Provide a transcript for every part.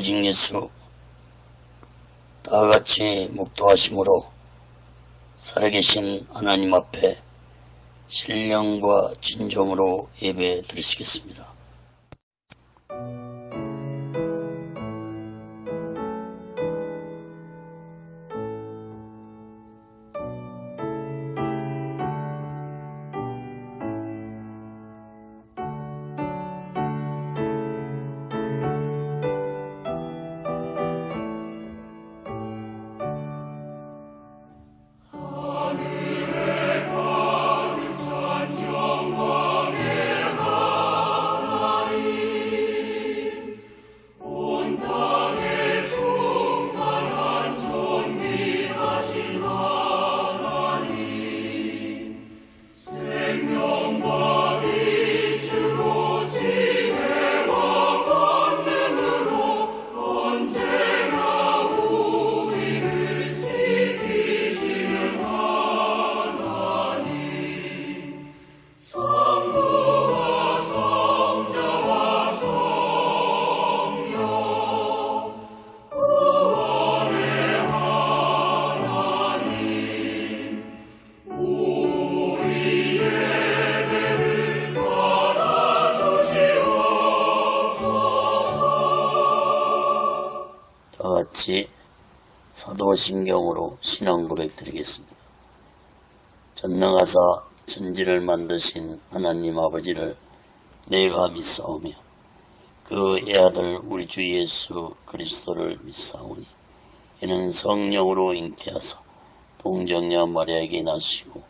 오직 예수 다같이 묵도하심으로 살아계신 하나님 앞에 신령과 진정으로 예배 드리시겠습니다. 다같이 사도신경으로 신앙 고백 드리겠습니다. 전능하사 천지를 만드신 하나님 아버지를 내가 믿사오며 그 애아들 우리 주 예수 그리스도를 믿사오니 이는 성령으로 잉태하사 동정녀 마리아에게 나시고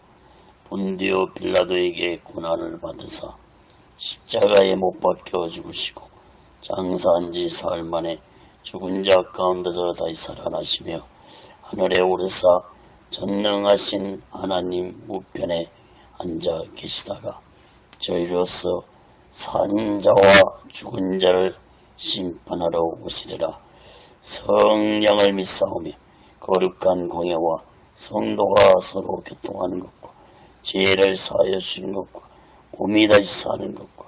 본디오 빌라도에게 고난을 받으사 십자가에 못 박혀 죽으시고 장사한 지 사흘 만에 죽은 자 가운데서 다시 살아나시며 하늘에 오르사 전능하신 하나님 우편에 앉아 계시다가 저희로서 산 자와 죽은 자를 심판하러 오시리라. 성령을 믿사오며 거룩한 공예와 성도가 서로 교통하는 것과 죄를 사하여 주신 것과 몸이 다시 사는 것과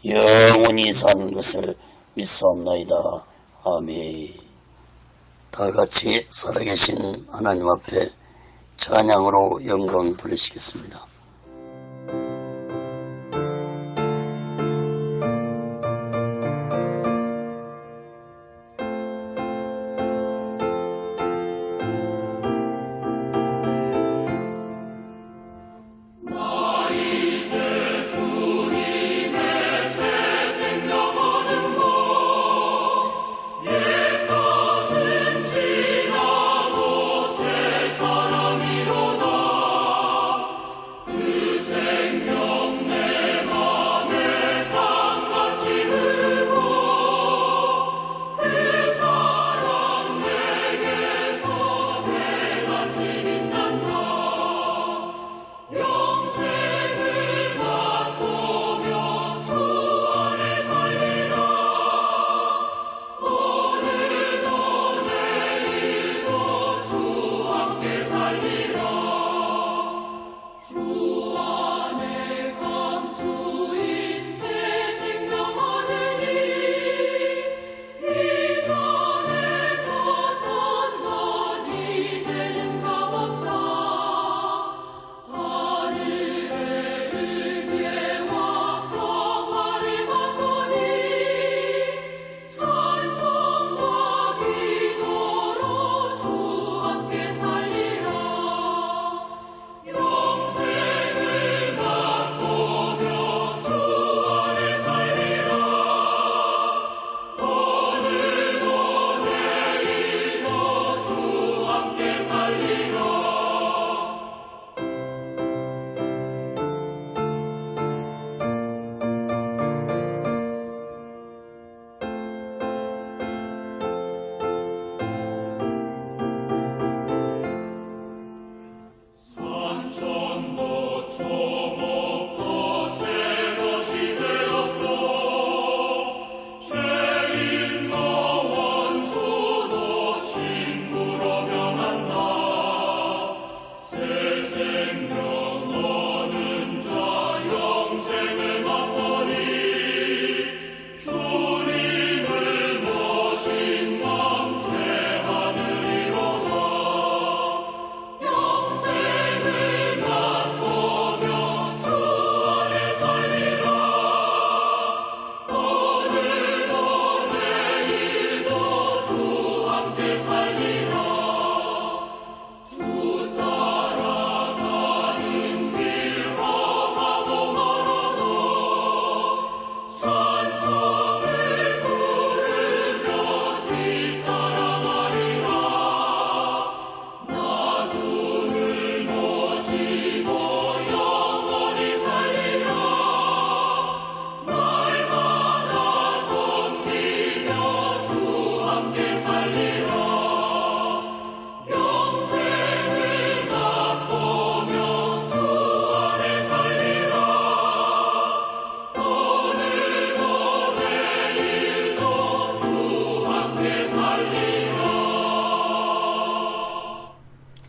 영원히 사는 것을 믿사옵나이다. 아멘. 다같이 살아계신 하나님 앞에 찬양으로 영광 돌리시겠습니다. 사람이로다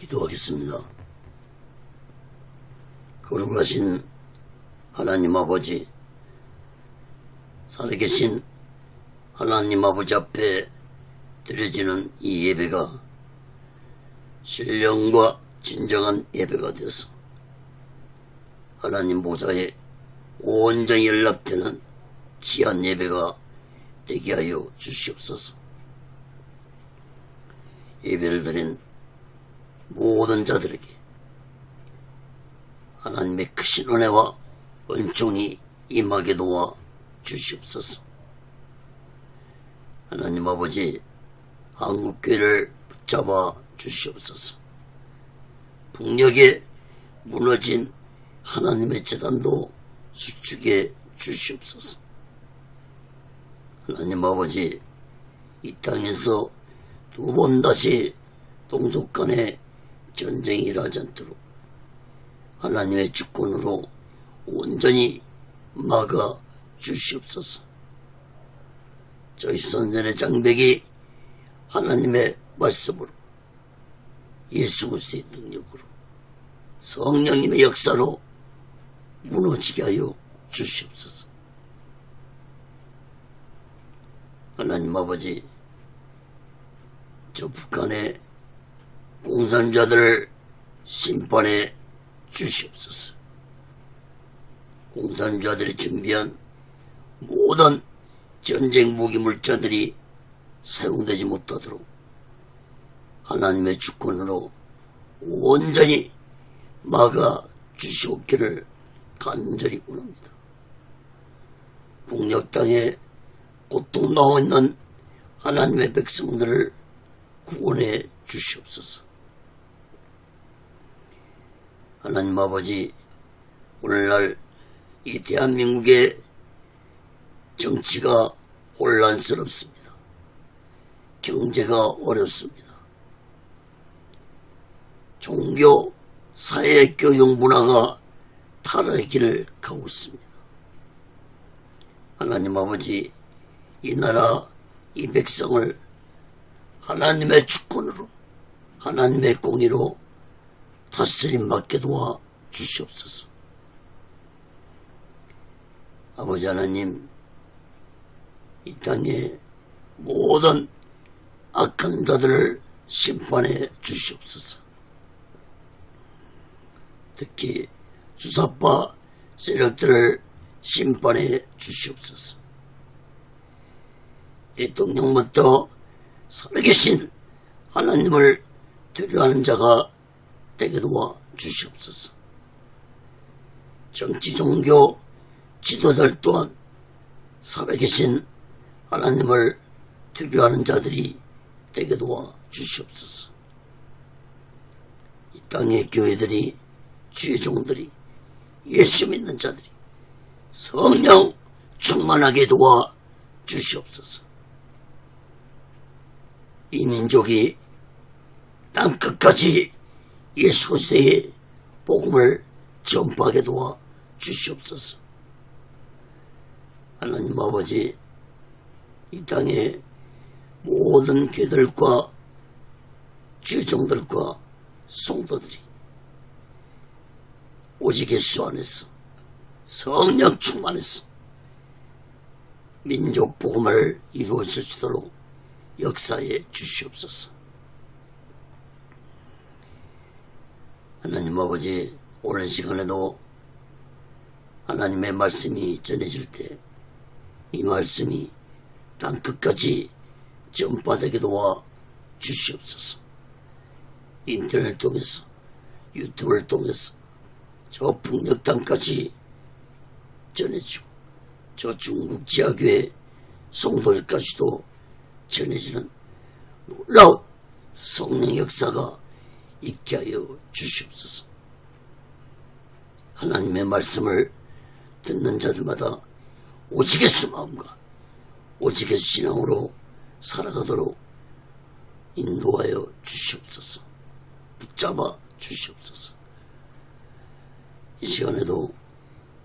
기도하겠습니다. 거룩하신 하나님 아버지, 살아계신 하나님 아버지 앞에 드려지는 이 예배가 신령과 진정한 예배가 되어서 하나님 보좌에 온전히 연락되는 귀한 예배가 되게 하여 주시옵소서. 예배를 드린 모든 자들에게 하나님의 크신 은혜와 은총이 임하게 도와 주시옵소서. 하나님 아버지, 한국교회를 붙잡아 주시옵소서. 북녘에 무너진 하나님의 재단도 수축해 주시옵소서. 하나님 아버지, 이 땅에서 두 번 다시 동족 간에 전쟁이 일어나지 않도록 하나님의 주권으로 온전히 막아 주시옵소서. 저희 선전의 장벽이 하나님의 말씀으로, 예수 그리스도의 능력으로, 성령님의 역사로 무너지게 하여 주시옵소서. 하나님 아버지, 저 북한의 공산자들을 심판해 주시옵소서. 공산자들이 준비한 모든 전쟁 무기 물자들이 사용되지 못하도록 하나님의 주권으로 온전히 막아 주시옵기를 간절히 원합니다. 북녘 땅에 고통당하고 있는 하나님의 백성들을 구원해 주시옵소서. 하나님 아버지, 오늘날 이 대한민국의 정치가 혼란스럽습니다. 경제가 어렵습니다. 종교, 사회, 교육 문화가 타락의 길을 가고 있습니다. 하나님 아버지, 이 나라, 이 백성을 하나님의 주권으로, 하나님의 공의로 다스림 받게 도와 주시옵소서. 아버지 하나님, 이 땅에 모든 악한 자들을 심판해 주시옵소서. 특히 주사파 세력들을 심판해 주시옵소서. 대통령부터 살아계신 하나님을 두려워하는 자가 되게 도와 주시옵소서. 정치, 종교, 지도자들 또한 살아계신 하나님을 두려워하는 자들이 되게 도와 주시옵소서. 이 땅의 교회들이, 주의 종들이, 예수 믿는 자들이 성령 충만하게 도와 주시옵소서. 이 민족이 땅끝까지 예수 그리스도의 복음을 전파하게 도와 주시옵소서. 하나님 아버지, 이 땅의 모든 교들과 주종들과 성도들이 오직 예수 안에서 성령 충만해서 민족 복음을 이루어질 수 있도록 역사해 주시옵소서. 하나님 아버지, 오랜 시간에도 하나님의 말씀이 전해질 때 이 말씀이 땅끝까지 전파되게 도와 주시옵소서. 인터넷을 통해서, 유튜브를 통해서 저 북녘 땅까지 전해지고 저 중국 지하교회 성도들까지도 전해지는 놀라운 성령 역사가 있게 하여 주시옵소서. 하나님의 말씀을 듣는 자들마다 오직 예수 마음과 오직 예수 신앙으로 살아가도록 인도하여 주시옵소서. 붙잡아 주시옵소서. 이 시간에도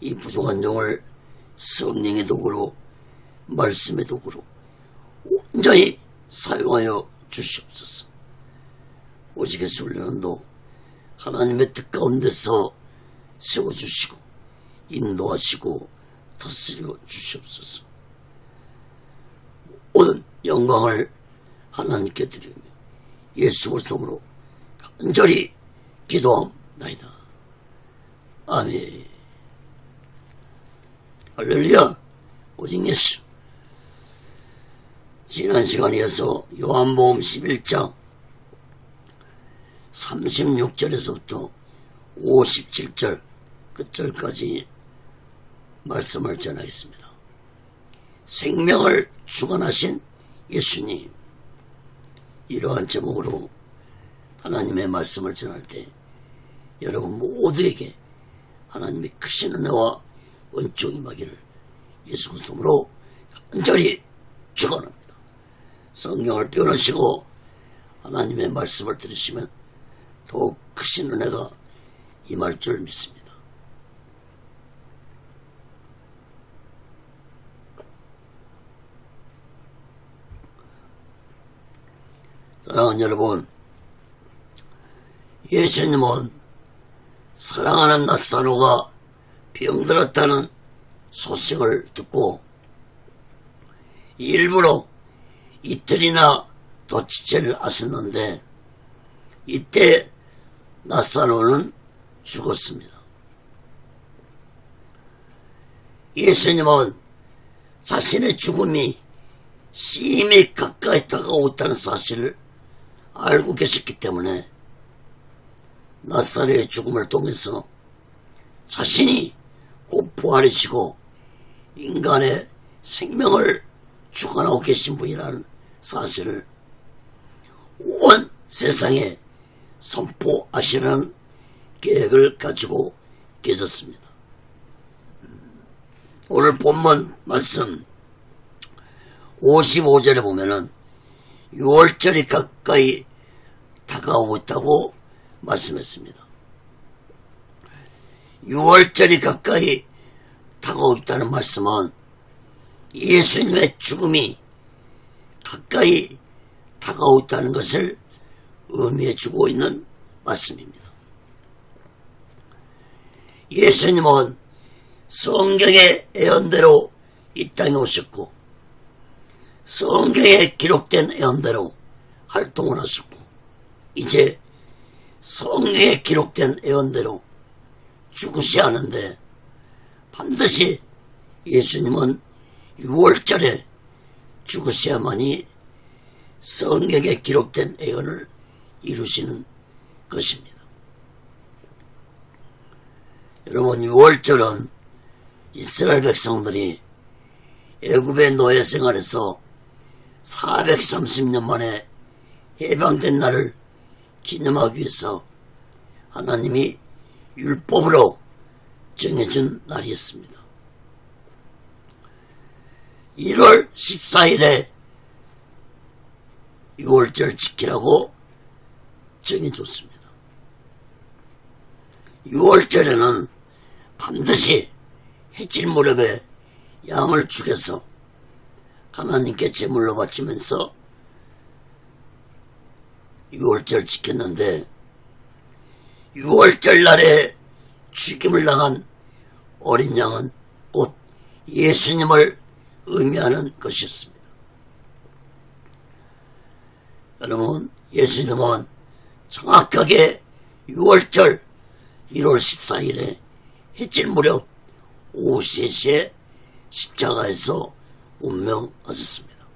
이 부족한 종을 성령의 도구로, 말씀의 도구로 온전히 사용하여 주시옵소서. 오직 예수 훈련도 하나님의 뜻 가운데서 세워주시고 인도하시고 다스려 주시옵소서. 모든 영광을 하나님께 드리며 예수 그리스도로 간절히 기도합니다. 아멘. 할렐루야. 오직 예수. 지난 시간에 이어서 요한복음 11장 36절에서부터 57절 끝절까지 말씀을 전하겠습니다. 생명을 주관하신 예수님. 이러한 제목으로 하나님의 말씀을 전할 때 여러분 모두에게 하나님의 크신 은혜와 은총이 임하기를 예수 그리스도로 간절히 축원합니다. 성경을 펴놓으시고 하나님의 말씀을 들으시면 더욱 크신 은혜가 임할 줄 믿습니다. 사랑하는 여러분, 예수님은 사랑하는 나사로가 병들었다는 소식을 듣고 일부러 이틀이나 더 지체를 하셨는데 이때 나사로는 죽었습니다. 예수님은 자신의 죽음이 심히 가까이 다가오고 있다는 사실을 알고 계셨기 때문에 나사로의 죽음을 통해서 자신이 곧 부활이시고 인간의 생명을 주관하고 계신 분이라는 사실을 온 세상에 선포하시라는 계획을 가지고 계셨습니다. 오늘 본문 말씀 55절에 보면은 6월절이 가까이 다가오고 있다고 말씀했습니다. 6월절이 가까이 다가오고 있다는 말씀은 예수님의 죽음이 가까이 다가오고 있다는 것을 의미해 주고 있는 말씀입니다. 예수님은 성경의 예언대로 이 땅에 오셨고 성경에 기록된 예언대로 활동을 하셨고 이제 성경에 기록된 예언대로 죽으셔야 하는데 반드시 예수님은 6월절에 죽으셔야만이 성경에 기록된 예언을 이루시는 것입니다. 여러분, 6월절은 이스라엘 백성들이 애굽의 노예 생활에서 430년 만에 해방된 날을 기념하기 위해서 하나님이 율법으로 정해준 날이었습니다. 1월 14일에 6월절 지키라고 정해줬습니다. 6월절에는 반드시 해질 무렵에 양을 죽여서 하나님께 제물로 바치면서 6월절 지켰는데 6월절 날에 죽임을 당한 어린 양은 곧 예수님을 의미하는 것이었습니다. 여러분, 예수님은 정확하게 6월절 1월 14일에 해질 무렵 오후 3시에 십자가에서 운명하셨습니다.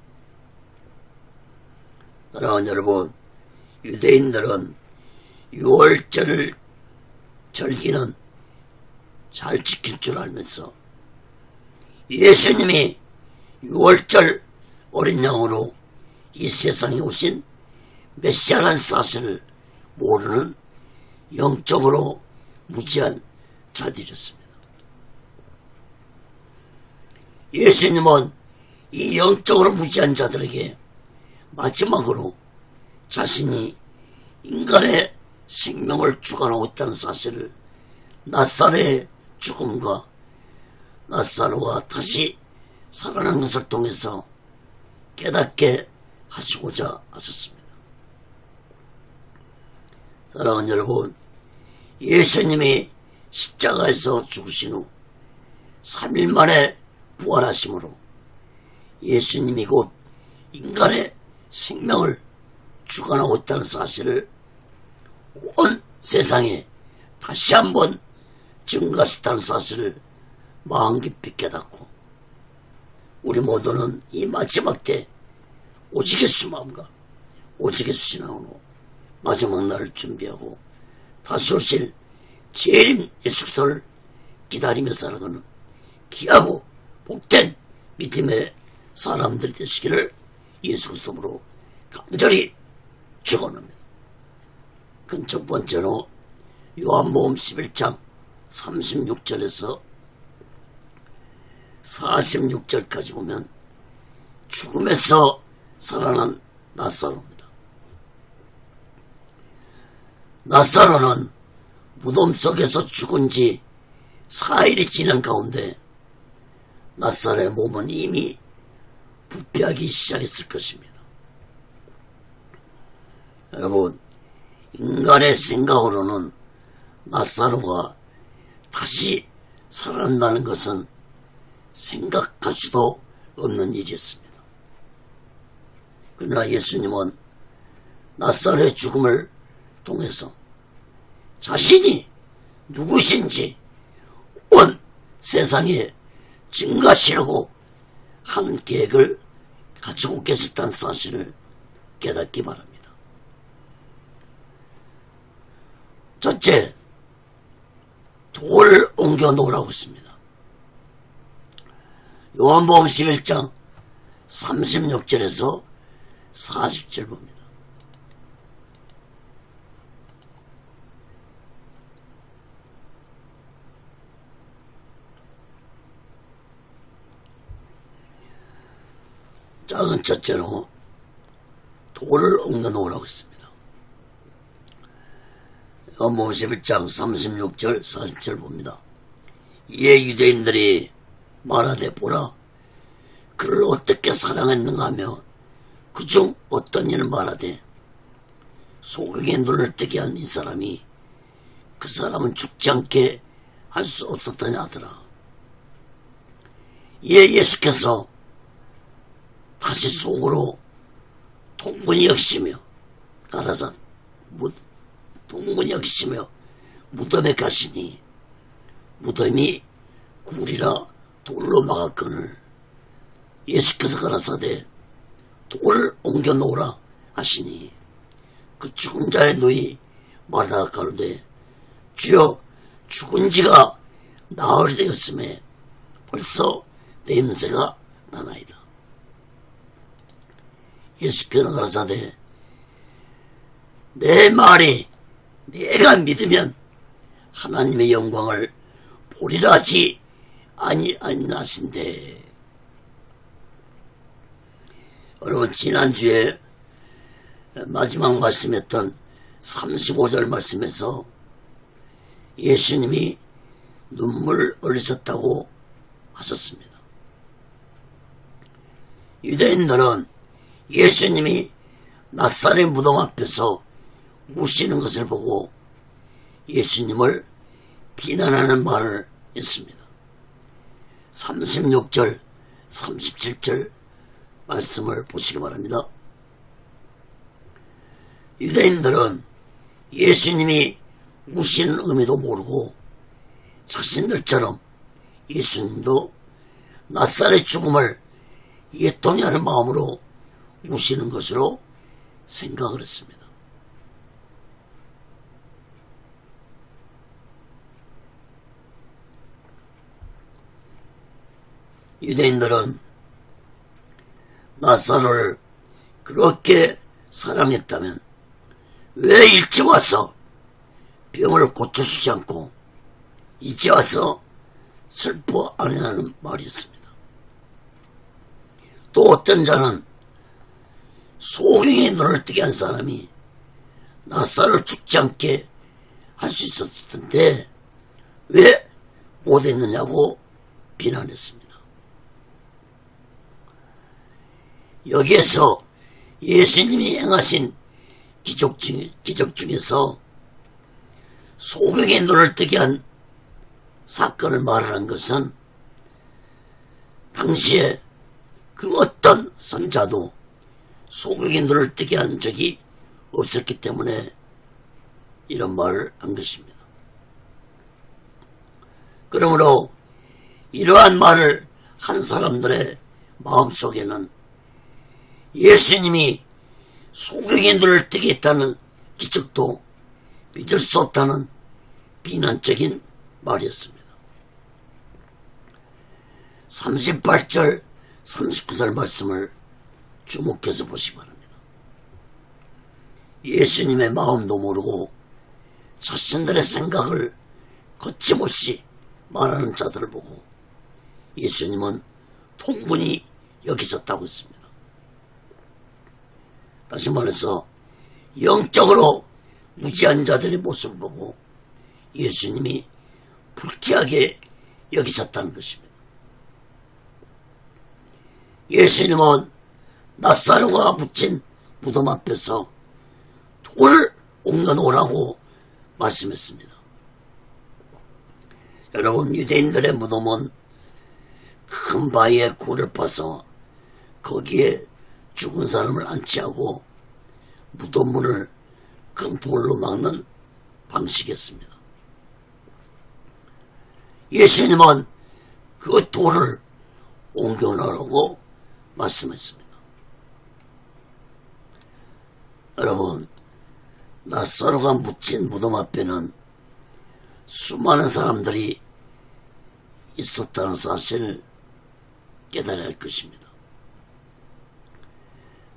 사랑하는 여러분, 유대인들은 6월절 절기는 잘 지킬 줄 알면서 예수님이 6월절 어린 양으로 이 세상에 오신 메시아라는 사실을 모르는 영적으로 무지한 자들이었습니다. 예수님은 이 영적으로 무지한 자들에게 마지막으로 자신이 인간의 생명을 주관하고 있다는 사실을 나사로의 죽음과 나사로가 다시 살아난 것을 통해서 깨닫게 하시고자 하셨습니다. 사랑하는 여러분, 예수님이 십자가에서 죽으신 후 3일 만에 부활하심으로 예수님이 곧 인간의 생명을 주관하고 있다는 사실을 온 세상에 다시 한번 증거하셨다는 사실을 마음 깊이 깨닫고 우리 모두는 이 마지막 때 오직 예수 마음과 오직 예수 신앙으로 마지막 날을 준비하고 다시 오실 재림 예수 그리스도를 기다리며 살아가는 귀하고 복된 믿음의 사람들이 되시기를 예수 그리스도로 간절히 축원합니다. 그 첫 번째로 요한복음 11장 36절에서 46절까지 보면 죽음에서 살아난 나사로입니다. 나사로는 무덤 속에서 죽은 지 4일이 지난 가운데 나사로의 몸은 이미 부패하기 시작했을 것입니다. 여러분, 인간의 생각으로는 나사로가 다시 살아난다는 것은 생각할 수도 없는 일이었습니다. 그러나 예수님은 나사로의 죽음을 통해서 자신이 누구신지 온 세상에 증거하시려고 하는 계획을 가지고 계셨다는 사실을 깨닫기 바랍니다. 첫째, 돌을 옮겨 놓으라고 했습니다. 요한복음 11장 36절에서 40절 봅니다. 작은 첫째로 돌을 옮겨 놓으라고 했습니다. 요한복음 11장 36절 40절 봅니다. 이에 유대인들이 말하되 보라 그를 어떻게 사랑했는가 하며 그중 어떤 이는 말하되 소경의 눈을 뜨게 한 이 사람이 그 사람은 죽지 않게 할 수 없었더냐 하더라. 이에 예수께서 다시 속으로 통문이 역시며 가라사 통문이 역시며 무덤에 가시니 무덤이 굴이라 돌로 막았거늘 예수께서 가라사대 돌을 옮겨 놓으라 하시니 그 죽은 자의 누이 말하다가 가로되 주여 죽은 지가 나흘이 되었음에 벌써 냄새가 나나이다. 예수께서 가라사대 내 말이 내가 믿으면 하나님의 영광을 보리라 하지 아니하신대. 여러분, 지난주에 마지막 말씀했던 35절 말씀에서 예수님이 눈물 흘리셨다고 하셨습니다. 유대인들은 예수님이 낫사렛 무덤 앞에서 우시는 것을 보고 예수님을 비난하는 말을 했습니다. 36절, 37절 말씀을 보시기 바랍니다. 유대인들은 예수님이 우시는 의미도 모르고 자신들처럼 예수님도 낫사렛 죽음을 예통하는 마음으로 우시는 것으로 생각을 했습니다. 유대인들은 낫사로를 그렇게 사랑했다면 왜 일찍 와서 병을 고쳐주지 않고 이제 와서 슬퍼 안 하는 말이 있습니다. 또 어떤 자는 소경의 눈을 뜨게 한 사람이 낫사로를 죽지 않게 할 수 있었을 텐데 왜 못했느냐고 비난했습니다. 여기에서 예수님이 행하신 기적 중에서 소경의 눈을 뜨게 한 사건을 말하는 것은 당시에 그 어떤 선자도 소경의 눈을 뜨게 한 적이 없었기 때문에 이런 말을 한 것입니다. 그러므로 이러한 말을 한 사람들의 마음속에는 예수님이 소경의 눈을 뜨게 했다는 기적도 믿을 수 없다는 비난적인 말이었습니다. 38절 39절 말씀을 주목해서 보시기 바랍니다. 예수님의 마음도 모르고 자신들의 생각을 거침없이 말하는 자들을 보고 예수님은 통분히 여기 있었다고 했습니다. 다시 말해서 영적으로 무지한 자들의 모습을 보고 예수님이 불쾌하게 여기 있었다는 것입니다. 예수님은 낫사로가 묻힌 무덤 앞에서 돌을 옮겨놓으라고 말씀했습니다. 여러분, 유대인들의 무덤은 큰 바위에 굴을 파서 거기에 죽은 사람을 안치하고 무덤문을 큰 돌로 막는 방식이었습니다. 예수님은 그 돌을 옮겨놓으라고 말씀했습니다. 여러분, 낫사로가 묻힌 무덤 앞에는 수많은 사람들이 있었다는 사실을 깨달아야 할 것입니다.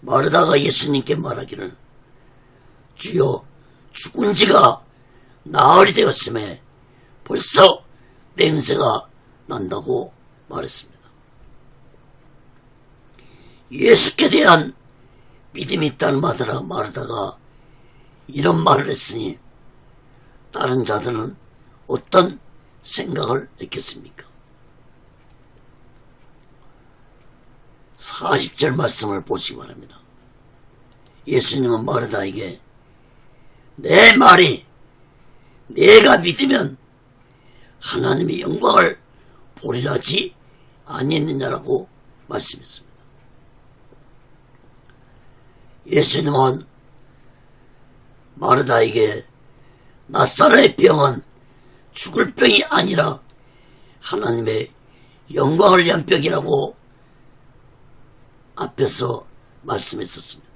마르다가 예수님께 말하기를 주여 죽은 지가 나흘이 되었음에 벌써 냄새가 난다고 말했습니다. 예수께 대한 믿음이 있다는 마르다가 이런 말을 했으니 다른 자들은 어떤 생각을 했겠습니까? 40절 말씀을 보시기 바랍니다. 예수님은 마르다에게 내 말이 내가 믿으면 하나님의 영광을 보리라 하지 아니했느냐라고 말씀했습니다. 예수님은 마르다에게 낫사로의 병은 죽을 병이 아니라 하나님의 영광을 위한 병이라고 앞에서 말씀했었습니다.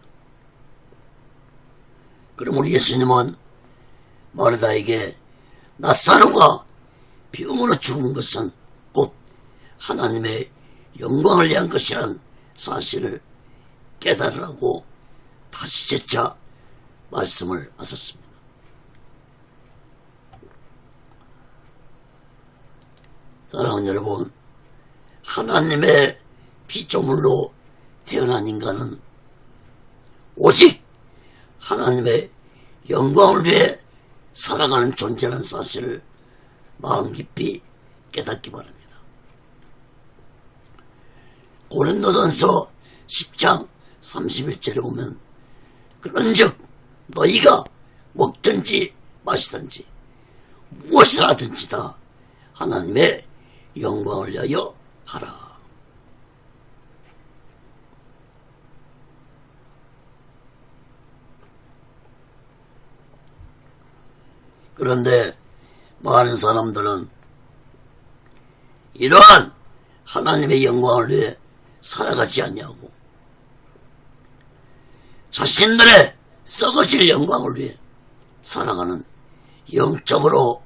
그러므로 예수님은 마르다에게 낫사로가 병으로 죽은 것은 곧 하나님의 영광을 위한 것이라는 사실을 깨달으라고 다시 재차 말씀을 하셨습니다. 사랑하는 여러분, 하나님의 피조물로 태어난 인간은 오직 하나님의 영광을 위해 살아가는 존재라는 사실을 마음 깊이 깨닫기 바랍니다. 고린도전서 10장 31절에 보면 그런즉 너희가 먹든지 마시든지 무엇을 하든지 다 하나님의 영광을 위하여 하라. 그런데 많은 사람들은 이러한 하나님의 영광을 위해 살아가지 않냐고 자신들의 썩어질 영광을 위해 살아가는 영적으로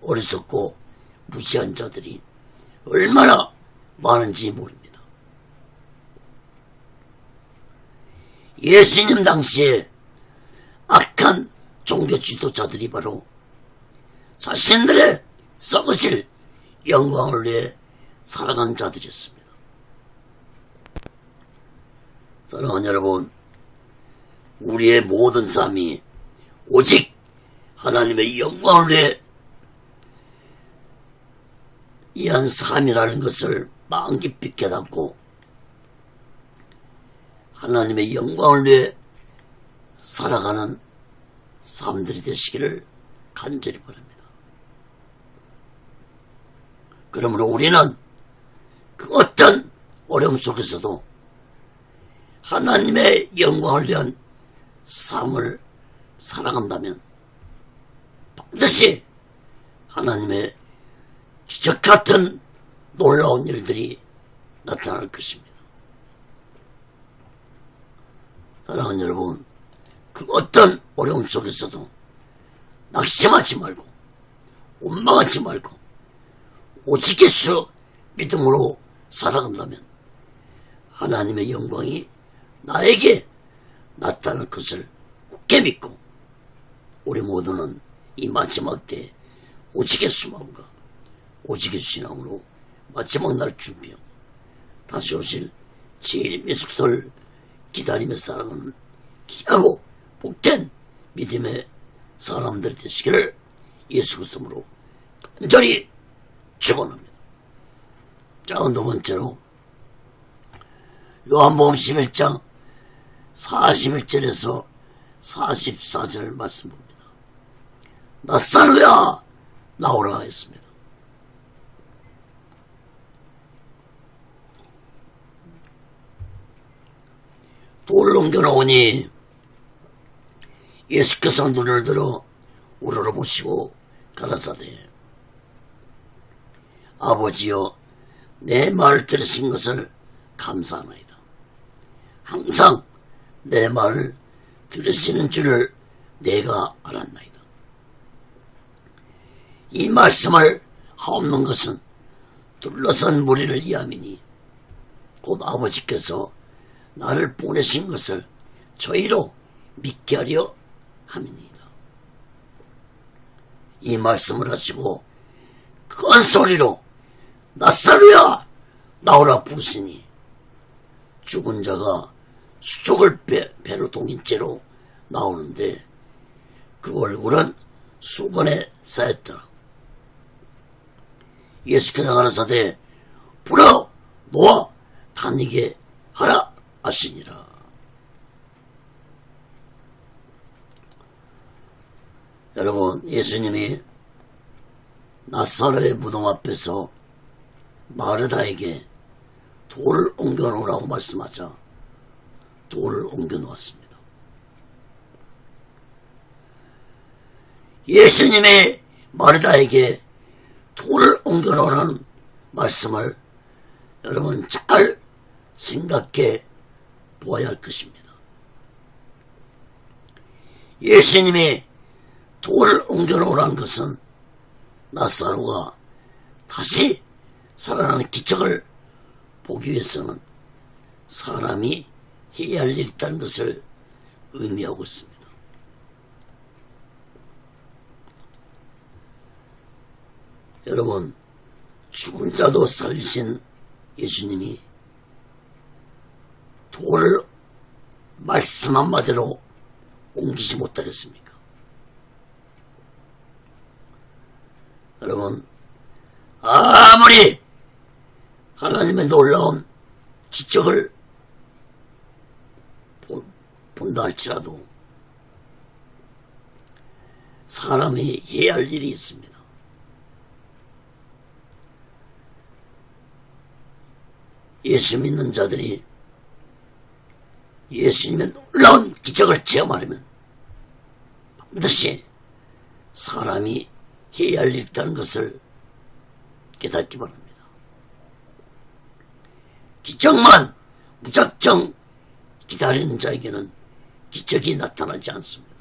어리석고 무지한 자들이 얼마나 많은지 모릅니다. 예수님 당시에 악한 종교 지도자들이 바로 자신들의 썩어질 영광을 위해 살아간 자들이었습니다. 사랑하는 여러분, 우리의 모든 삶이 오직 하나님의 영광을 위해 위한 삶이라는 것을 마음 깊이 깨닫고 하나님의 영광을 위해 살아가는 삶들이 되시기를 간절히 바랍니다. 그러므로 우리는 그 어떤 어려움 속에서도 하나님의 영광을 위한 삶을 살아간다면 반드시 하나님의 기적 같은 놀라운 일들이 나타날 것입니다. 사랑하는 여러분, 그 어떤 어려움 속에서도 낙심하지 말고 원망하지 말고 오직 예수 믿음으로 살아간다면 하나님의 영광이 나에게 나타날 것을 굳게 믿고 우리 모두는 이 마지막 때 오직 예수 마음과 오직 예수 신앙으로 마지막 날 준비하고 다시 오실 제일 예수를 기다리며 살아가는 귀하고 복된 믿음의 사람들이 되시기를 예수 그리스도로 간절히 축원합니다. 자, 두 번째로 요한복음 11장 41절에서 44절 말씀 봅니다. 나사로야 나오라 했습니다. 돌을 옮겨놓으니 예수께서 눈을 들어 우러러보시고 가라사대 아버지여 내 말을 들으신 것을 감사하나이다. 항상 내 말을 들으시는 줄을 내가 알았나이다. 이 말씀을 하옵는 것은 둘러선 무리를 위함이니 곧 아버지께서 나를 보내신 것을 저희로 믿게 하려 함이니이다. 이 말씀을 하시고 큰 소리로 나사로야 나오라 부르시니 죽은 자가 수족을 배로 동인 채로 나오는데 그 얼굴은 수건에 쌓였더라. 예수께서 가라사대 불어 놓아 다니게 하라 하시니라. 여러분, 예수님이 나사로의 무덤 앞에서 마르다에게 돌을 옮겨놓으라고 말씀하자 돌을 옮겨놓았습니다. 예수님이 마르다에게 돌을 옮겨놓으라는 말씀을 여러분 잘 생각해 보아야 할 것입니다. 예수님이 돌을 옮겨놓으라는 것은 나사로가 다시 살아나는 기적을 보기 위해서는 사람이 해야 할 일이 있다는 것을 의미하고 있습니다. 여러분, 죽은 자도 살리신 예수님이 돌을 말씀 한마디로 옮기지 못하겠습니까? 여러분, 아무리 하나님의 놀라운 기적을 본다 할지라도 사람이 해야 할 일이 있습니다. 예수 믿는 자들이 예수님의 놀라운 기적을 체험하려면 반드시 사람이 해야 할 일이 있다는 것을 깨닫기 바랍니다. 기적만 무작정 기다리는 자에게는 기적이 나타나지 않습니다.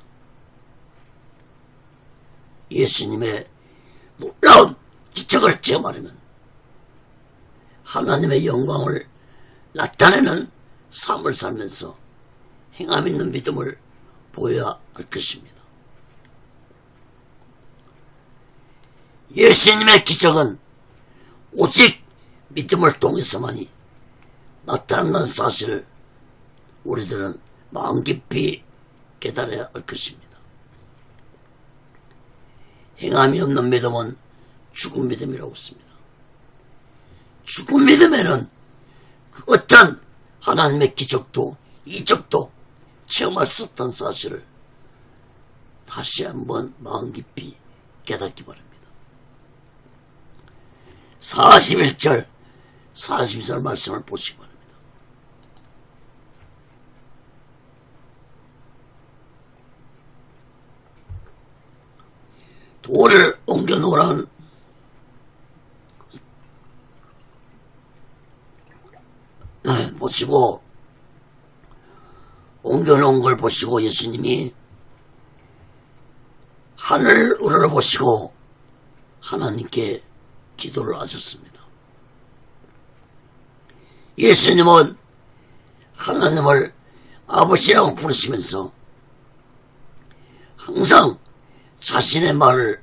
예수님의 놀라운 기적을 체험하려면 하나님의 영광을 나타내는 삶을 살면서 행함 있는 믿음을 보여야 할 것입니다. 예수님의 기적은 오직 믿음을 통해서만이 나타난다는 사실을 우리들은 마음 깊이 깨달아야 할 것입니다. 행함이 없는 믿음은 죽은 믿음이라고 했습니다. 죽은 믿음에는 그 어떤 하나님의 기적도 이적도 체험할 수 없다는 사실을 다시 한번 마음 깊이 깨닫기 바랍니다. 41절 42절 말씀을 보시기 바랍니다. 돌을 옮겨 놓으라는 보시고, 옮겨 놓은 걸 보시고 예수님이 하늘을 우러러보시고 하나님께 기도를 하셨습니다. 예수님은 하나님을 아버지라고 부르시면서 항상 자신의 말을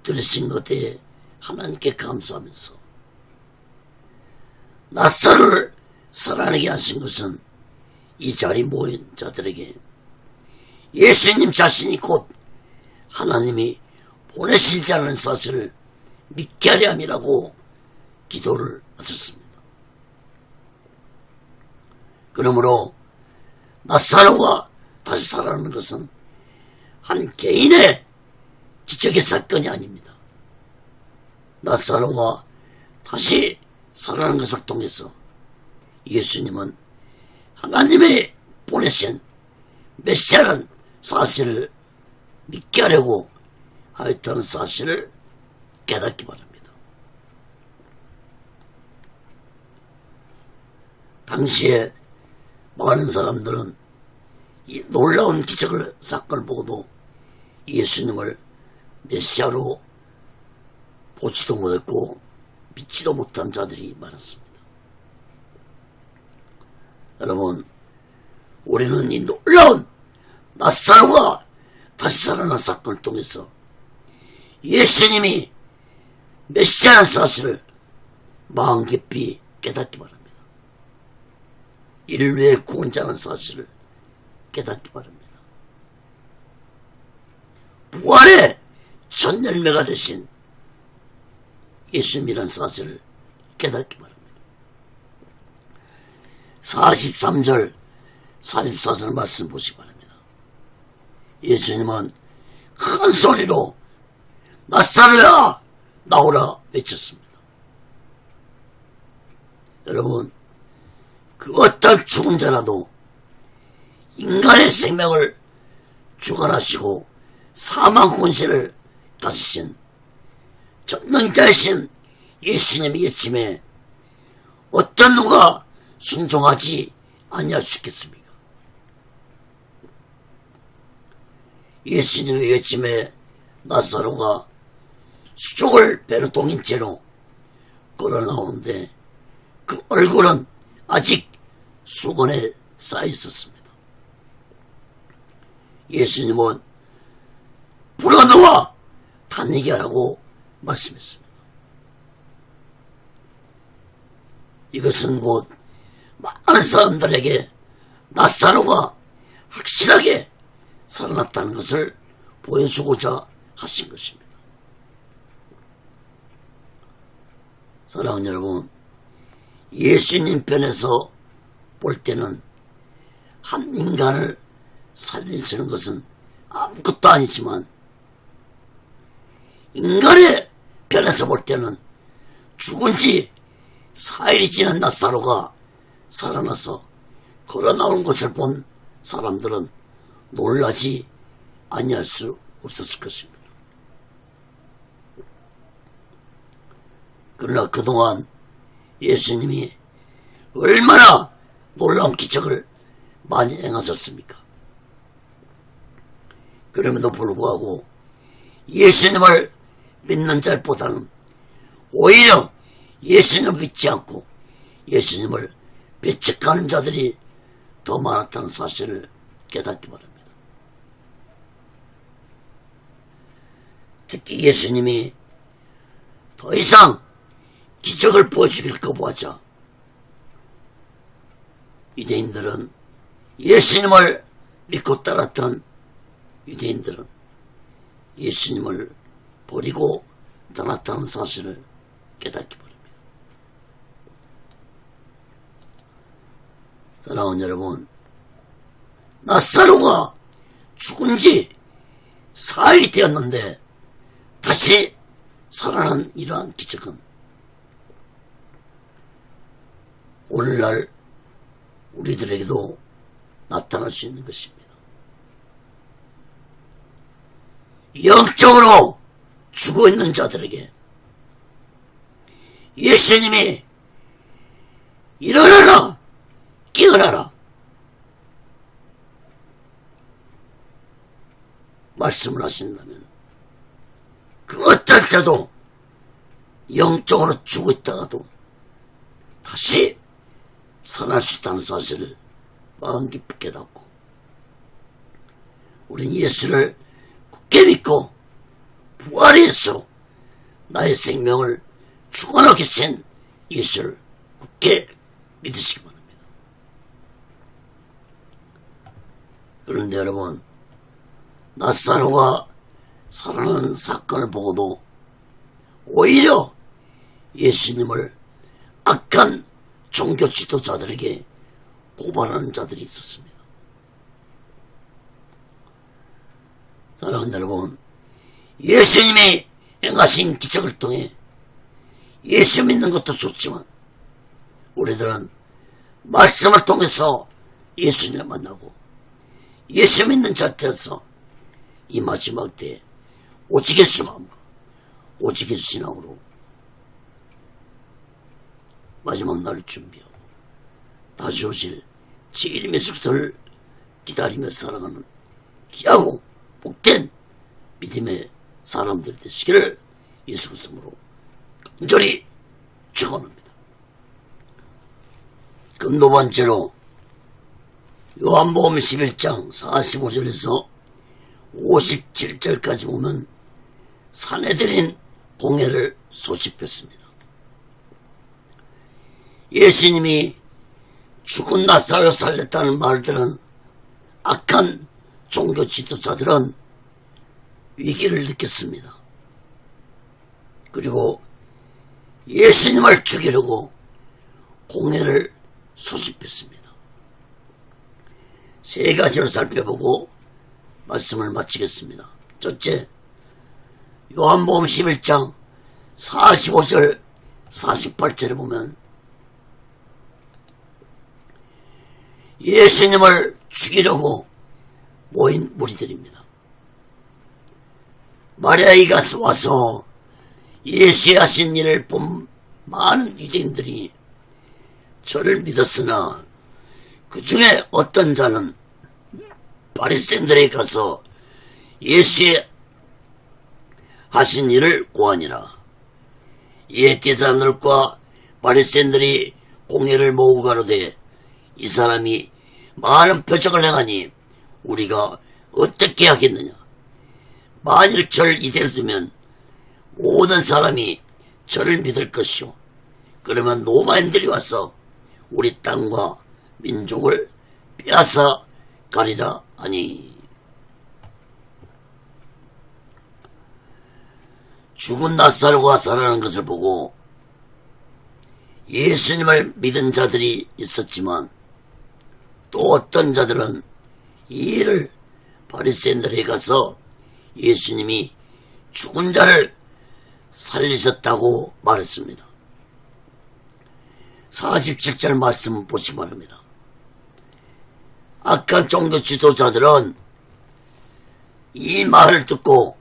들으신 것에 하나님께 감사하면서 낫사로를 살아나게 하신 것은 이 자리에 모인 자들에게 예수님 자신이 곧 하나님이 보내실 자라는 사실을 믿게 하려 함이라고 기도를 하셨습니다. 그러므로 낫사로가 다시 살아나는 것은 한 개인의 기적의 사건이 아닙니다. 낫사로가 다시 살아나는 것을 통해서 예수님은 하나님이 보내신 메시아라는 사실을 믿게 하려고 하였다는 사실을 깨닫기 바랍니다. 당시에 많은 사람들은 이 놀라운 기적을 사건을 보고도 예수님을 메시아로 보지도 못했고 믿지도 못한 자들이 많았습니다. 여러분, 우리는 이 놀라운 낫사로가 다시 살아난 사건을 통해서 예수님이 메시아라는 사실을 마음 깊이 깨닫기 바랍니다. 이를 위해 구원자라는 사실을 깨닫기 바랍니다. 부활의 첫 열매가 되신 예수님이라는 사실을 깨닫기 바랍니다. 43절 44절 말씀 보시기 바랍니다. 예수님은 큰 소리로 낫사로야 나오라 외쳤습니다. 여러분, 그 어떤 죽은 자라도 인간의 생명을 주관하시고 사망 권세를 가지신 전능자이신 예수님의 외침에 어떤 누가 순종하지 아니할 수 있겠습니까? 예수님의 외침에 낫사로가 수족을 배로동인 채로 걸어 나오는데 그 얼굴은 아직 수건에 쌓여 있었습니다. 예수님은 불어넣어 다니게 하라고 말씀했습니다. 이것은 곧 많은 사람들에게 낫사로가 확실하게 살아났다는 것을 보여주고자 하신 것입니다. 사랑하는 여러분, 예수님 편에서 볼 때는 한 인간을 살리시는 것은 아무것도 아니지만 인간의 편에서 볼 때는 죽은 지 4일이 지난 낫사로가 살아나서 걸어 나온 것을 본 사람들은 놀라지 아니할 수 없었을 것입니다. 그러나 그동안 예수님이 얼마나 놀라운 기적을 많이 행하셨습니까? 그럼에도 불구하고 예수님을 믿는 자보다는 오히려 예수님을 믿지 않고 예수님을 배척하는 자들이 더 많았다는 사실을 깨닫기 바랍니다. 특히 예수님이 더 이상 기적을 보여주길 거부하자 유대인들은 예수님을 믿고 따랐던 유대인들은 예수님을 버리고 떠났다는 사실을 깨닫기 바랍니다. 사랑하는 여러분, 낫사로가 죽은 지 4일이 되었는데 다시 살아난 이러한 기적은 오늘날 우리들에게도 나타날 수 있는 것입니다. 영적으로 죽어있는 자들에게 예수님이 일어나라, 깨어나라 말씀을 하신다면 그 어떨 때도 영적으로 죽어있다가도 다시 살아날 수 있다는 사실을 마음 깊이 깨닫고 우린 예수를 굳게 믿고 부활의 예수로 나의 생명을 주관하고 계신 예수를 굳게 믿으시기 바랍니다. 그런데 여러분, 나사로가 살아나는 사건을 보고도 오히려 예수님을 악한 종교 지도자들에게 고발하는 자들이 있었습니다. 사랑하는 여러분, 예수님이 행하신 기적을 통해 예수 믿는 것도 좋지만 우리들은 말씀을 통해서 예수님을 만나고 예수 믿는 자태에서 이 마지막 때에 오직 예수 마음과 오직 예수 신앙으로 마지막 날을 준비하고 다시 오실 제 이름의 숙소를 기다리며 살아가는 귀하고 복된 믿음의 사람들 되시기를 예수 그리스도로 간절히 축원합니다. 그 두 번째로 요한복음 11장 45절에서 57절까지 보면 산헤드린 공회를 소집했습니다. 예수님이 죽은 나사로를 살렸다는 말들은 악한 종교 지도자들은 위기를 느꼈습니다. 그리고 예수님을 죽이려고 공회를 소집했습니다. 세 가지로 살펴보고 말씀을 마치겠습니다. 첫째, 요한복음 11장 45절 48절에 보면 예수님을 죽이려고 모인 무리들입니다. 마리아가 와서 예수의 하신 일을 본 많은 유대인들이 저를 믿었으나 그 중에 어떤 자는 바리새인들에게 가서 예수의 하신 일을 고하니라. 이에 대사들과 바리새인들이 공회를 모으고 가로되 이 사람이 많은 표적을 행하니 우리가 어떻게 하겠느냐. 만일 저를 이대로 두면 모든 사람이 저를 믿을 것이요 그러면 로마인들이 와서 우리 땅과 민족을 빼앗아 가리라 하니. 죽은 나사로가 살아난 것을 보고 예수님을 믿은 자들이 있었지만 또 어떤 자들은 이 일을 바리새인들에게 가서 예수님이 죽은 자를 살리셨다고 말했습니다. 47절 말씀 보시기 바랍니다. 악한 종교 지도자들은 이 말을 듣고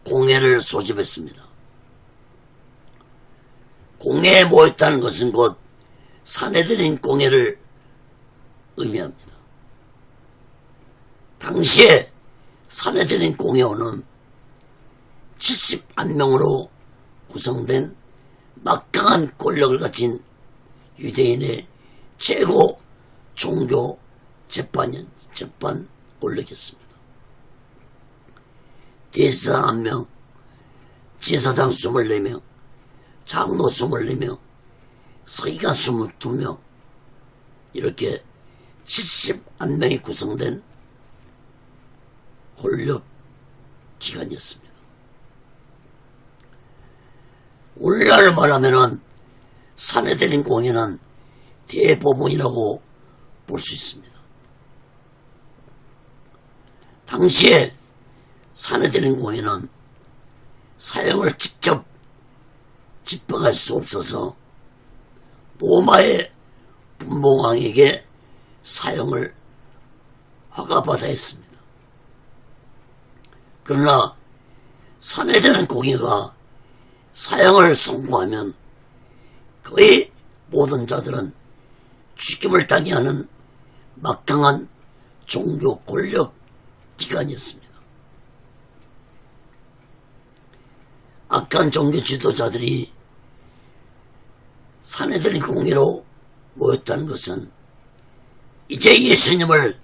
공회를 소집했습니다. 공회에 모였다는 것은 곧 산헤드린 공회를 의미합니다. 당시에 산헤드린 공회원은 71명으로 구성된 막강한 권력을 가진 유대인의 최고 종교 재판 권력이었습니다. 대사 1명, 제사장 24명, 장로 24명, 서기관 22명, 이렇게 71명이 구성된 권력 기관이었습니다. 오늘날로 말하면은 산헤드린 공회는 대법원이라고 볼 수 있습니다. 당시에 산헤드린 공회는 사형을 직접 집행할 수 없어서 로마의 분봉왕에게 사형을 허가받아 했습니다. 그러나 사내되는 공의가 사형을 선고하면 거의 모든 자들은 죽임을 당해하는 막강한 종교 권력 기관이었습니다. 악한 종교 지도자들이 사내들인 공의로 모였다는 것은 이제 예수님을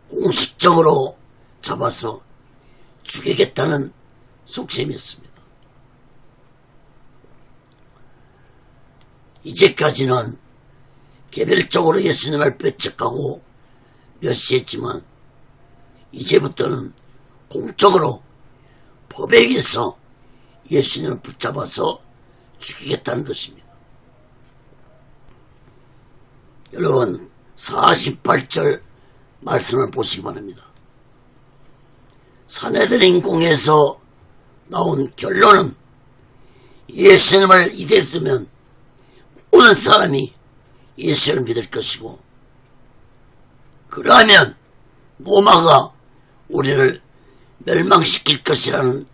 공식적으로 잡아서 죽이겠다는 속셈이었습니다. 이제까지는 개별적으로 예수님을 배척하고 멸시했지만 이제부터는 공적으로 법에 의해서 예수님을 붙잡아서 죽이겠다는 것입니다. 여러분 48절 말씀을 보시기 바랍니다. 사내들인 공에서 나온 결론은 예수님을 이대로 두면 모든 사람이 예수를 믿을 것이고 그러하면 로마가 우리를 멸망시킬 것이라는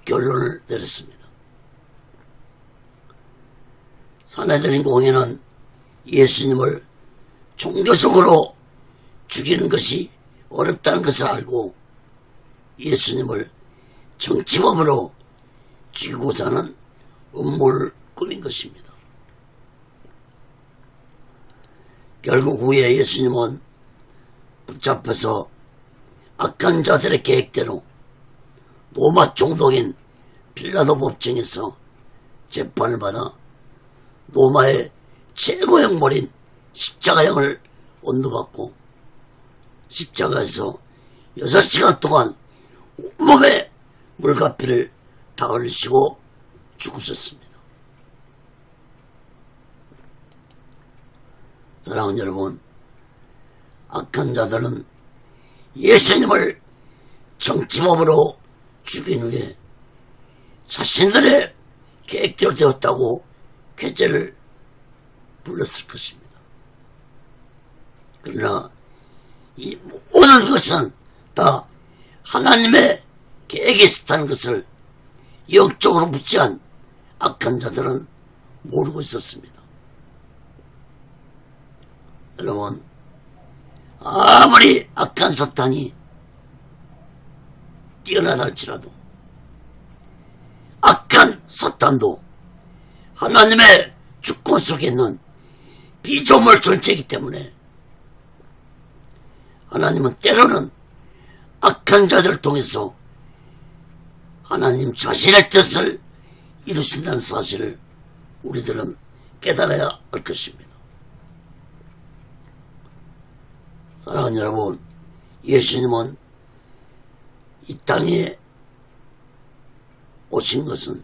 결론을 내렸습니다. 사내들인 공회는 예수님을 종교적으로 죽이는 것이 어렵다는 것을 알고 예수님을 정치범으로 죽이고자 하는 음모를 꾸민 것입니다. 결국 후에 예수님은 붙잡혀서 악한 자들의 계획대로 로마 총독인 빌라도 법정에서 재판을 받아 로마의 최고 형벌인 십자가형을 언도받고 십자가에서 6시간 동안 온몸에 물가피를 다 흘리시고 죽으셨습니다. 사랑하는 여러분, 악한 자들은 예수님을 정치범으로 죽인 후에 자신들의 계획대로 되었다고 쾌재를 불렀을 것입니다. 그러나 이 모든 것은 다 하나님의 계획에 있었다는 것을 영적으로 무지한 악한 자들은 모르고 있었습니다. 여러분, 아무리 악한 사탄이 뛰어나다 할지라도 악한 사탄도 하나님의 주권 속에 있는 피조물 전체이기 때문에 하나님은 때로는 악한 자들을 통해서 하나님 자신의 뜻을 이루신다는 사실을 우리들은 깨달아야 할 것입니다. 사랑하는 여러분, 예수님은 이 땅에 오신 것은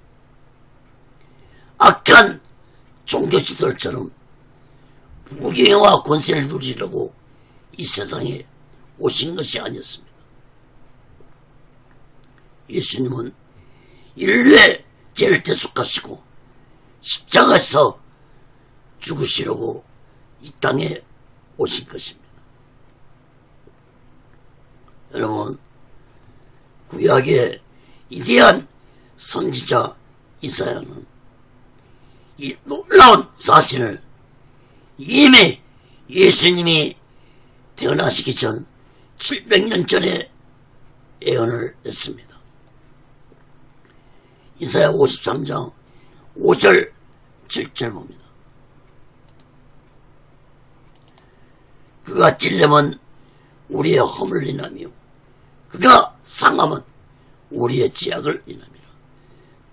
악한 종교 지도자처럼 부귀영화 권세를 누리려고 이 세상에 오신 것이 아니었습니다. 예수님은 인류의 죄를 대속하시고 십자가에서 죽으시려고 이 땅에 오신 것입니다. 여러분, 구약의 위대한 선지자 이사야는 이 놀라운 사실을 이미 예수님이 태어나시기 전 700년 전에 예언을 했습니다. 이사야 53장 5절 7절 봅니다. 그가 찔림은 우리의 허물을 인하며 그가 상함은 우리의 지약을 인함이라.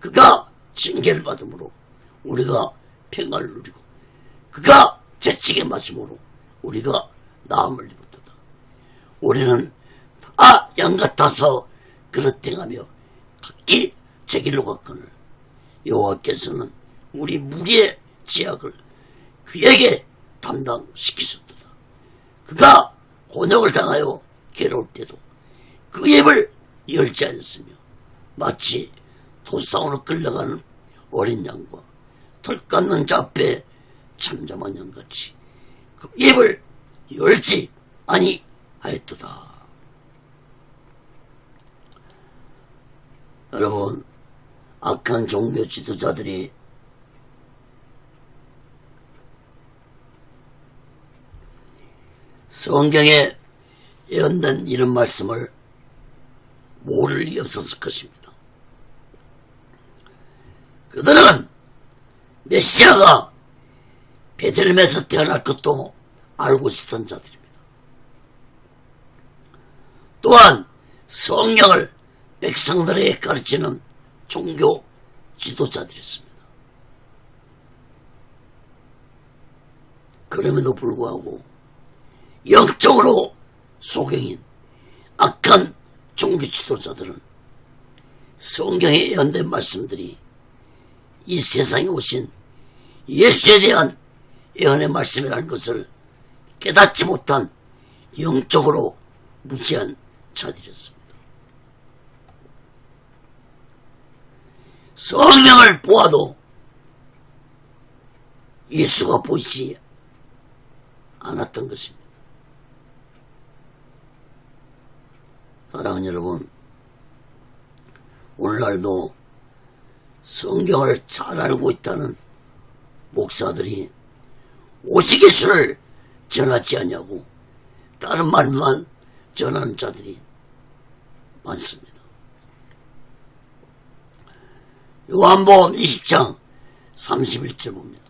그가 징계를 받음으로 우리가 평안을 누리고 그가 채찍에 맞음으로 우리가 나음을 입었도다. 우리는 다 양같아서 그릇행하며 각기 제 길로 갔거늘 여호와께서는 우리 무리의 지약을 그에게 담당시키셨도다. 그가 곤욕을 당하여 괴로울 때도 그 입을 열지 않았으며 마치 도상으로 끌려가는 어린 양과 털 깎는 자 앞에 잠잠한 양같이 그 입을 열지 아니하였도다. 여러분, 악한 종교 지도자들이 성경에 예언된 이런 말씀을 모를 리 없었을 것입니다. 그들은 메시아가 베들레헴에서 태어날 것도 알고 있었던 자들입니다. 또한 성경을 백성들에게 가르치는 종교 지도자들이었습니다. 그럼에도 불구하고 영적으로 소경인 악한 종교 지도자들은 성경에 예언된 말씀들이 이 세상에 오신 예수에 대한 예언의 말씀이라는 것을 깨닫지 못한 영적으로 무지한 자들이었습니다. 성령을 보아도 예수가 보이지 않았던 것입니다. 사랑하는 여러분, 오늘날도 성경을 잘 알고 있다는 목사들이 오시기수를 전하지 않냐고 다른 말만 전하는 자들이 많습니다. 요한복음 20장 31절 봅니다.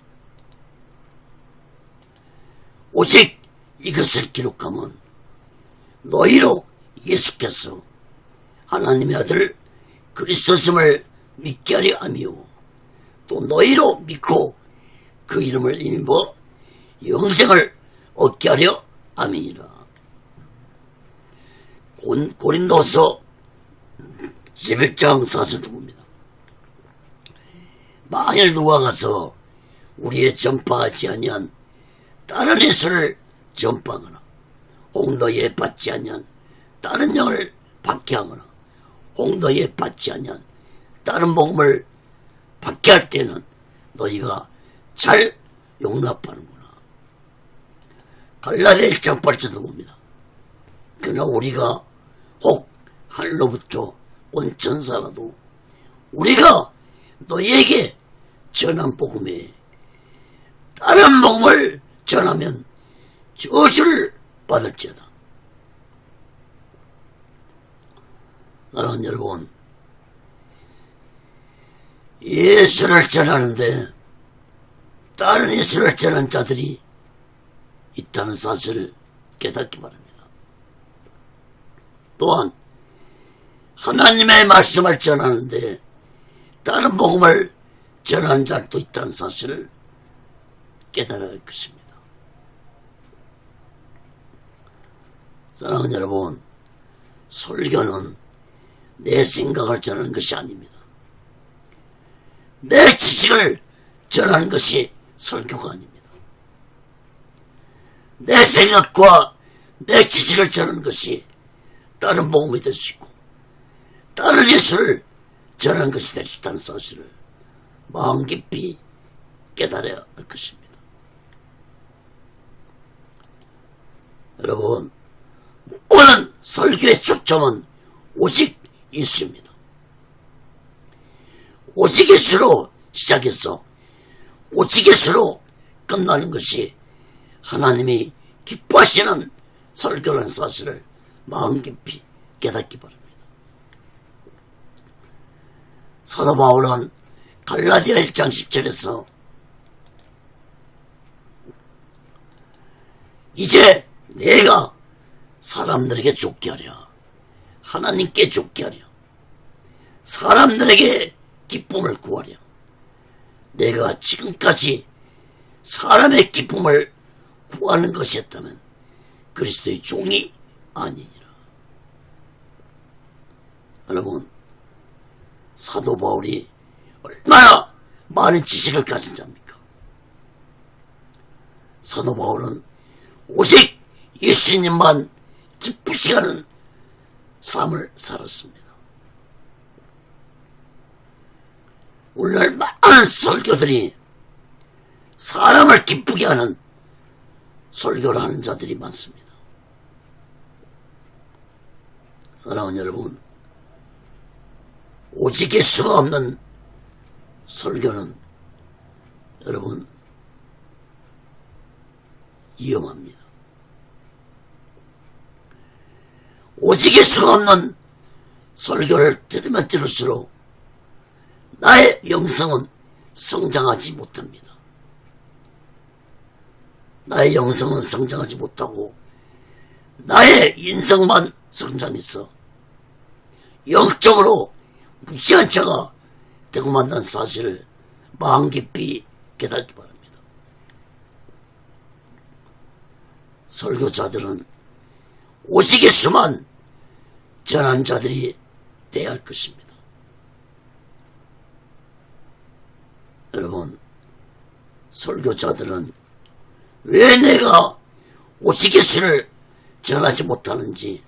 오직 이것을 기록하면 너희로 예수께서 하나님의 아들 그리스도심을 믿게 하려 함이요 또 너희로 믿고 그 이름을 힘입어 영생을 얻게 하려 함이니라. 고린도서 11장 4절도 봅니다. 만일 누가 가서 우리의 전파하지 아니한 다른 예수를 전파하거나 혹 너희의 받지 아니한 다른 영을 받게 하거나 혹 너희의 받지 아니한 다른 복음을 받게 할 때는 너희가 잘 용납하는구나. 갈라디아 1장 8절도 봅니다. 그러나 우리가 혹 하늘로부터 온 천사라도 우리가 너희에게 전한 복음에 다른 복음을 전하면 저주를 받을지어다. 사랑하는 여러분, 예수를 전하는데 다른 예수를 전하는 자들이 있다는 사실을 깨닫기 바랍니다. 또한 하나님의 말씀을 전하는데 다른 복음을 전하는 자도 있다는 사실을 깨달아야 할 것입니다. 사랑하는 여러분, 설교는 내 생각을 전하는 것이 아닙니다. 내 지식을 전하는 것이 설교가 아닙니다. 내 생각과 내 지식을 전하는 것이 다른 복음이 될 수 있고 다른 예수를 전하는 것이 될 수 있다는 사실을 마음 깊이 깨달아야 할 것입니다. 여러분, 모든 설교의 초점은 오직 예수입니다. 오직 예수로 시작해서 오직 예수로 끝나는 것이 하나님이 기뻐하시는 설교라는 사실을 마음 깊이 깨닫기 바랍니다. 사도 바울은 갈라디아 1장 10절에서 이제 내가 사람들에게 좁게 하랴 하나님께 좁게 하랴 사람들에게 기쁨을 구하랴 내가 지금까지 사람의 기쁨을 구하는 것이었다면 그리스도의 종이 아니니라. 여러분, 사도 바울이 얼마나 많은 지식을 가진 자입니까? 사도 바울은 오직 예수님만 기쁘시게 하는 삶을 살았습니다. 오늘날 많은 설교들이 사람을 기쁘게 하는 설교를 하는 자들이 많습니다. 사랑하는 여러분, 오직일 수가 없는 설교는 여러분 위험합니다. 오직일 수가 없는 설교를 들으면 들을수록 나의 영성은 성장하지 못합니다. 나의 영성은 성장하지 못하고 나의 인성만 성장해서 영적으로 무시한 자가 되고 만난 사실을 마음 깊이 깨닫기 바랍니다. 설교자들은 오직 예수만 전한 자들이 되어야 할 것입니다. 여러분, 설교자들은 왜 내가 오직 예수를 전하지 못하는지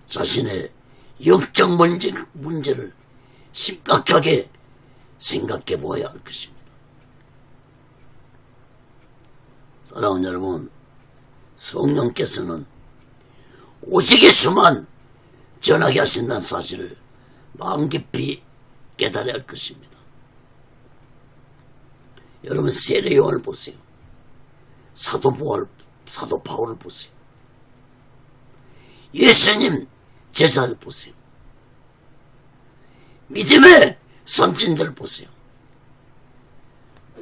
자신의 영적 문제를 심각하게 생각해 보아야 할 것입니다. 사랑하는 여러분, 성령께서는 오직 예수만 전하게 하신다는 사실을 마음 깊이 깨달아야 할 것입니다. 여러분, 세례 요한을 보세요. 사도 바울을 보세요. 예수님 제자를 보세요. 믿음의 선진들을 보세요.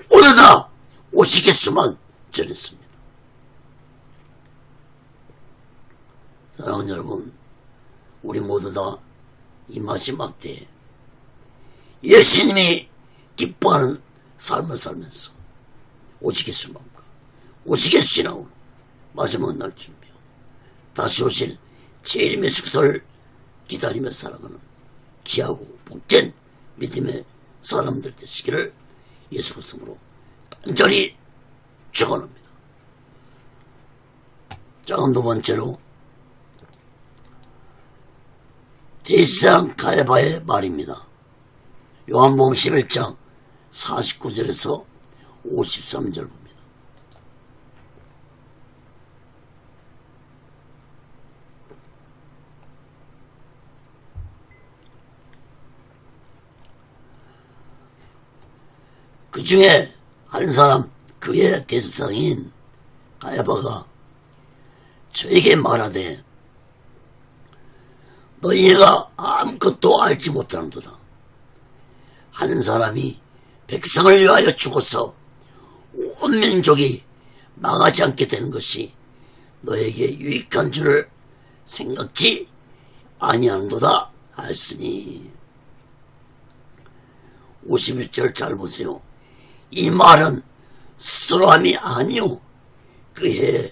모두 다 오직 예수만 전했습니다. 사랑하는 여러분, 우리 모두 다 이 마지막 때에 예수님이 기뻐하는 삶을 살면서 오직 예수만과 오직 예수 신앙으로 마지막 날 준비하고 다시 오실 재림 예수를 기다리며 살아가는 귀하고 복된 믿음의 사람들 되시기를 예수 그리스도로 간절히 축원합니다. 자, 두 번째로 대제사장 가야바의 말입니다. 요한복음 11장 49절에서 53절 봅니다. 그 중에 한 사람, 그의 대제사장인 가야바가 저에게 말하되 너희가 아무것도 알지 못하는도다. 한 사람이 백성을 위하여 죽어서 온 민족이 망하지 않게 되는 것이 너에게 유익한 줄을 생각지 아니하는도다 하였으니. 51절 잘 보세요. 이 말은 스스로 함이 아니요 그의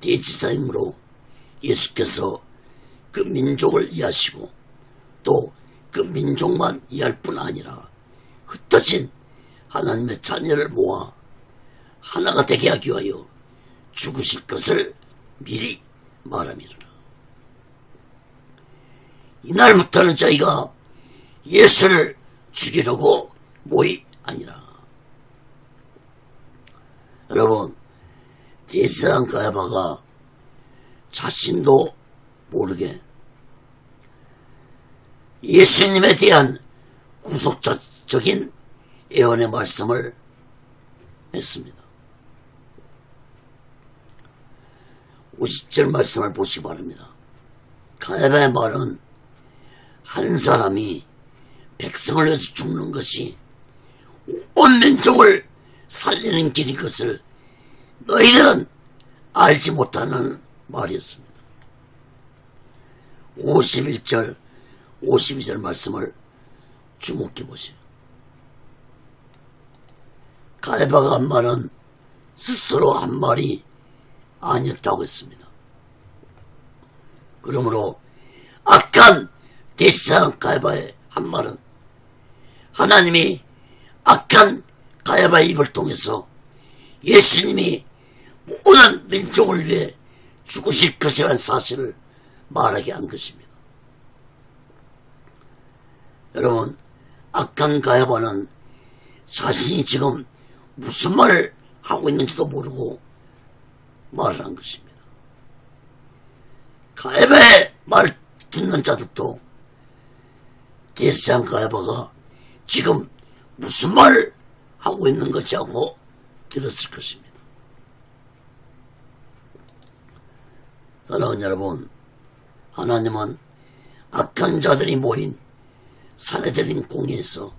대제사장으로 예수께서 그 민족을 이해하시고 또 그 민족만 이해할 뿐 아니라 흩어진 하나님의 자녀를 모아 하나가 되게 하기 위하여 죽으실 것을 미리 말함이라. 이날부터는 저희가 예수를 죽이려고 모이 아니라. 여러분, 대제사장 가야바가 자신도 모르게 예수님에 대한 구속적인 예언의 말씀을 했습니다. 50절 말씀을 보시기 바랍니다. 가야바의 말은 한 사람이 백성을 위해서 죽는 것이 온 민족을 살리는 길인 것을 너희들은 알지 못하는 말이었습니다. 51절 52절 말씀을 주목해 보시오. 가야바가 한 말은 스스로 한 말이 아니었다고 했습니다. 그러므로 악한 대제사장 가야바의 한 말은 하나님이 악한 가야바의 입을 통해서 예수님이 모든 민족을 위해 죽으실 것이라는 사실을 말하게 한 것입니다. 여러분, 악한 가야바는 자신이 지금 무슨 말을 하고 있는지도 모르고 말을 한 것입니다. 가야바의 말 듣는 자들도 대제사장 가야바가 지금 무슨 말을 하고 있는 것이 하고 들었을 것입니다. 사랑하는 여러분, 하나님은 악한 자들이 모인 사내들인 공회에서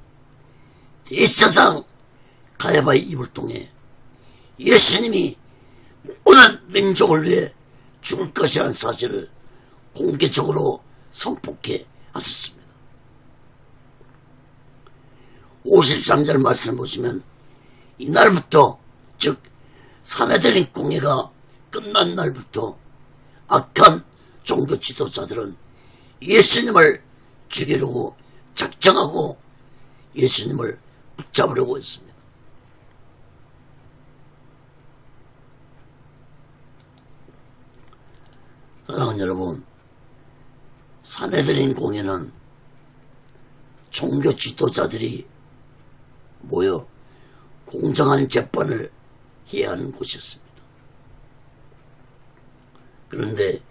대제사장 가야바의 입을 통해 예수님이 모든 민족을 위해 죽을 것이라는 사실을 공개적으로 선포해 하셨습니다. 53절 말씀을 보시면 이날부터, 즉 사내들인 공회가 끝난 날부터 악한 종교 지도자들은 예수님을 죽이려고 작정하고 예수님을 붙잡으려고 했습니다. 사랑하는 여러분, 사내들인 공회는 종교 지도자들이 모여 공정한 재판을 해야 하는 곳이었습니다. 그런데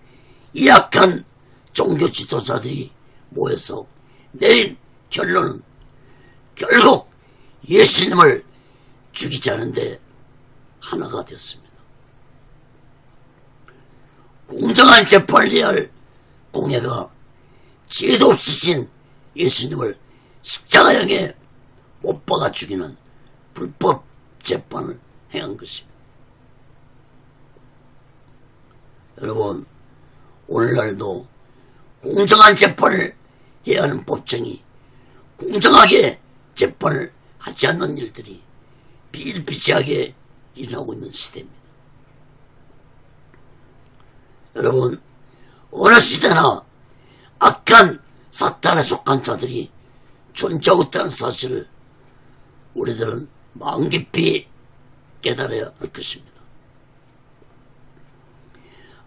이 악한 종교 지도자들이 모여서 내린 결론은 결국 예수님을 죽이지 않은데 하나가 되었습니다. 공정한 재판을 해야 할 공회가 죄도 없으신 예수님을 십자가형에 못 박아 죽이는 불법 재판을 행한 것입니다. 여러분, 오늘날도 공정한 재판을 해야 하는 법정이 공정하게 재판을 하지 않는 일들이 비일비재하게 일어나고 있는 시대입니다. 여러분, 어느 시대나 악한 사탄에 속한 자들이 존재하고 있다는 사실을 우리들은 마음 깊이 깨달아야 할 것입니다.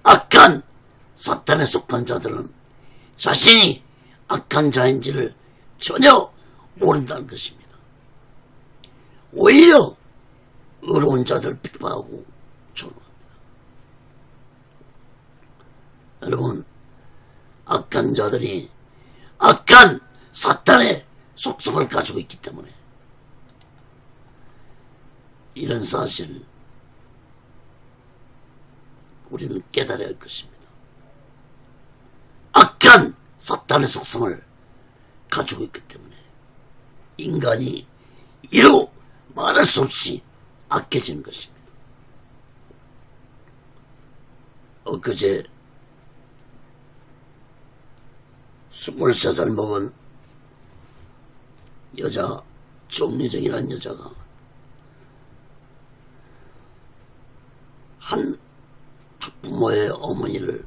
악한 사탄에 속한 자들은 자신이 악한 자인지를 전혀 모른다는 것입니다. 오히려 의로운 자들을 비판하고 조롱합니다. 여러분, 악한 자들이 악한 사탄의 속성을 가지고 있기 때문에 이런 사실을 우리는 깨달아야 할 것입니다. 악한 사탄의 속성을 가지고 있기 때문에 인간이 이루 말할 수 없이 악해지는 것입니다. 엊그제 23살 먹은 여자, 정리정이라는 여자가 한 학부모의 어머니를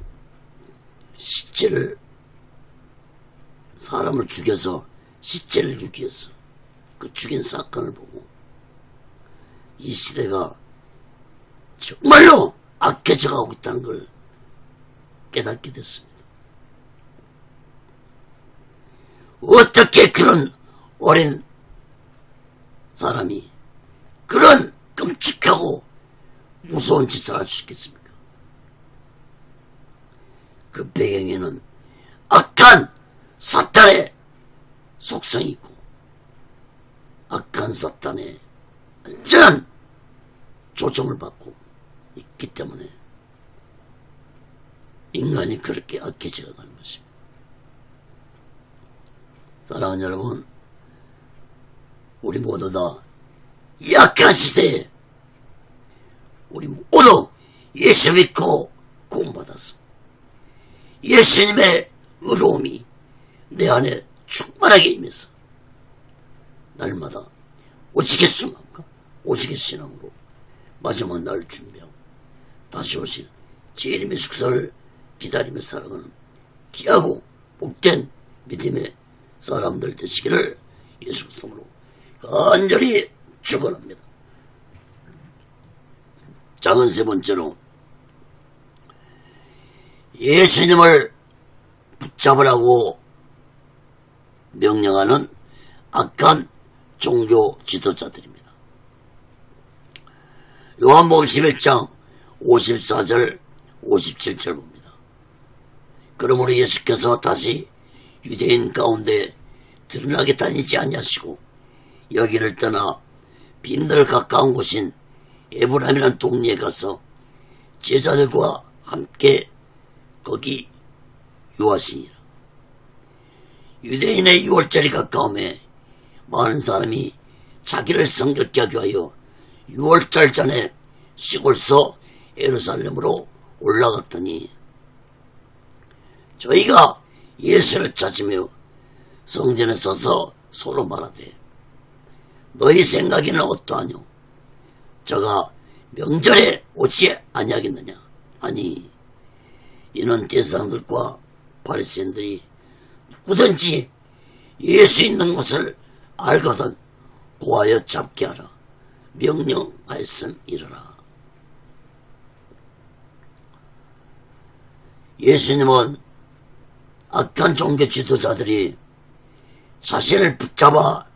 사람을 죽여서 시체를 죽였어. 그 죽인 사건을 보고 이 시대가 정말로 악해져 가고 있다는 걸 깨닫게 됐습니다. 어떻게 그런 어린 사람이 그런 끔찍하고 무서운 짓을 할 수 있겠습니까? 그 배경에는 악한 사탄의 속성이 있고 악한 사탄의 완전한 조종을 받고 있기 때문에 인간이 그렇게 악해져 가는 것입니다. 사랑하는 여러분, 우리 모두 다 이 악한 시대에 우리 모두 예수 믿고 구원받아서 예수님의 의로움이 내 안에 충만하게 임해서 날마다 오직의 순간과 오직의 신앙으로 마지막 날을 준비하고 다시 오실 재림의 숙사를 기다리며 살아가는 귀하고 복된 믿음의 사람들 되시기를 예수 그리스도로 간절히 축원합니다. 작은 세 번째로 예수님을 붙잡으라고 명령하는 악한 종교 지도자들입니다. 요한복음 11장 54절 57절 봅니다. 그러므로 예수께서 다시 유대인 가운데 드러나게 다니지 아니하시고 여기를 떠나 빈들 가까운 곳인 에브라임이라는 동네에 가서 제자들과 함께 거기 유하시니라. 유대인의 유월절이 가까움에 많은 사람이 자기를 성결케 하기 위하여 유월절 전에 시골서 예루살렘으로 올라갔더니 저희가 예수를 찾으며 성전에 서서 서로 말하되 너희 생각에는 어떠하뇨? 저가 명절에 오지 아니하겠느냐? 아니 이는 대사장들과 바리새인들이 누구든지 예수 있는 곳을 알거든 고하여 잡게 하라 명령하였음이러라. 예수님은 악한 종교 지도자들이 자신을 붙잡아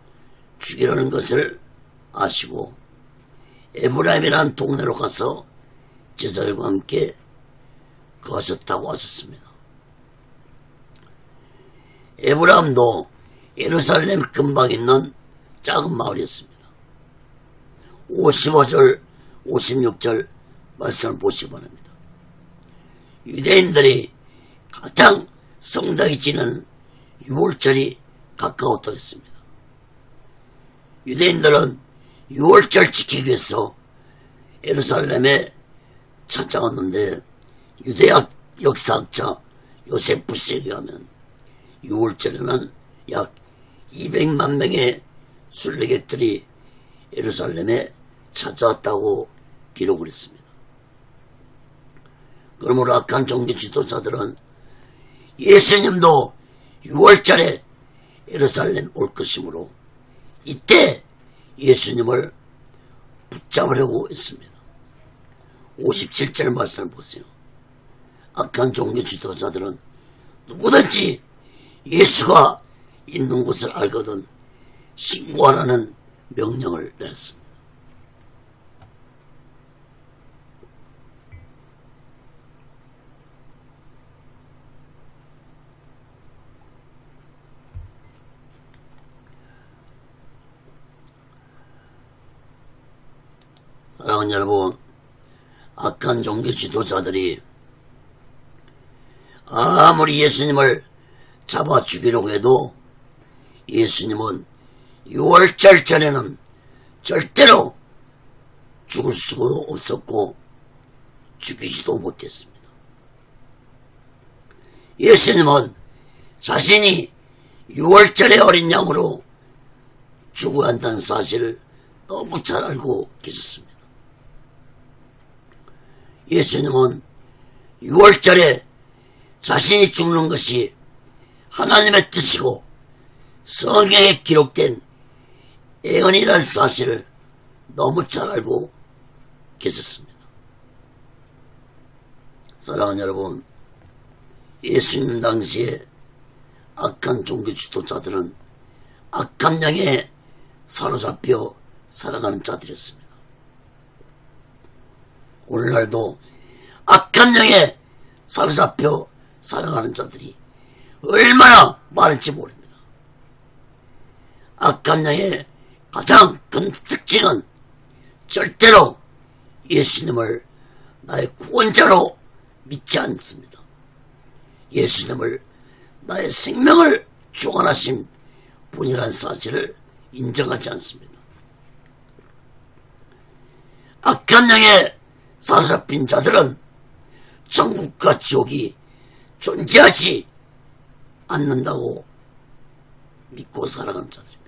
죽이려는 것을 아시고 에브라임이라는 동네로 가서 제자들과 함께 거하셨다고 하셨습니다. 에브라임도 예루살렘 근방 있는 작은 마을이었습니다. 55절 56절 말씀을 보시기 바랍니다. 유대인들이 가장 성당이 지는 유월절이 가까웠다고 했습니다. 유대인들은 유월절 지키기 위해서 예루살렘에 찾아왔는데 유대학 역사학자 요세푸스에 의하면 유월절에는 약 200만 명의 순례객들이 예루살렘에 찾아왔다고 기록을 했습니다. 그러므로 악한 종교 지도자들은 예수님도 6월절에 예루살렘 올 것이므로 이때 예수님을 붙잡으려고 했습니다. 57절 말씀을 보세요. 악한 종교 지도자들은 누구든지 예수가 있는 곳을 알거든 신고하라는 명령을 내렸습니다. 사랑하는 여러분, 악한 종교 지도자들이 아무리 예수님을 잡아 죽이려고 해도 예수님은 6월절 전에는 절대로 죽을 수가 없었고 죽이지도 못했습니다. 예수님은 자신이 6월절의 어린 양으로 죽어야 한다는 사실을 너무 잘 알고 계셨습니다. 예수님은 6월절에 자신이 죽는 것이 하나님의 뜻이고 성경에 기록된 예언이라는 사실을 너무 잘 알고 계셨습니다. 사랑하는 여러분, 예수님 당시에 악한 종교 지도자들은 악한 영에 사로잡혀 살아가는 자들이었습니다. 오늘날도 악한 영에 사로잡혀 살아가는 자들이 얼마나 많은지 모릅니다. 악한 영의 가장 큰 특징은 절대로 예수님을 나의 구원자로 믿지 않습니다. 예수님을 나의 생명을 주관하신 분이라는 사실을 인정하지 않습니다. 악한 영에 사로잡힌 자들은 천국과 지옥이 존재하지 않는다고 믿고 살아가는 자들입니다.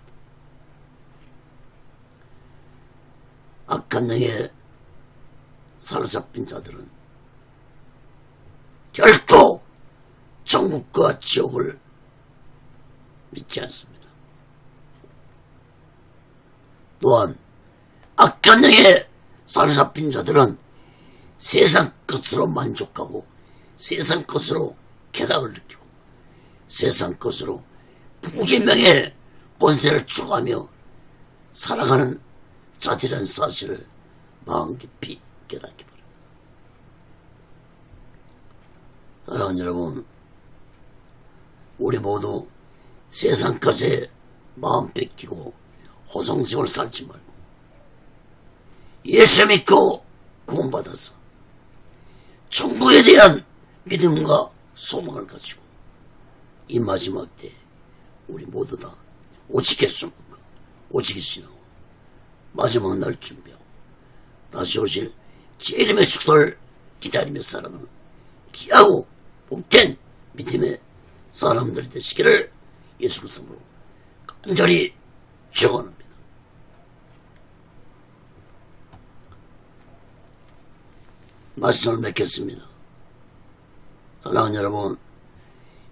악한 영에 사로잡힌 자들은 결코 천국과 지옥을 믿지 않습니다. 또한 악한 영에 사로잡힌 자들은 세상 것으로 만족하고 세상 것으로 쾌락을 느끼고 세상 것으로 부귀명예 권세를 추구하며 살아가는 자들이라는 사실을 마음 깊이 깨닫기 바랍니다. 사랑하는 여러분, 우리 모두 세상 것에 마음 뺏기고 호성생을 살지 말고 예수 믿고 구원받아서 천국에 대한 믿음과 소망을 가지고 이 마지막 때 우리 모두 다 오직 예수님과 오직 신하고 마지막 날 준비하고 다시 오실 재림의 축도를 기다리며 살아가는 귀하고 복된 믿음의 사람들이 되시기를 예수 그리스도로 간절히 축원합니다. 말씀을 맺겠습니다. 사랑하는 여러분,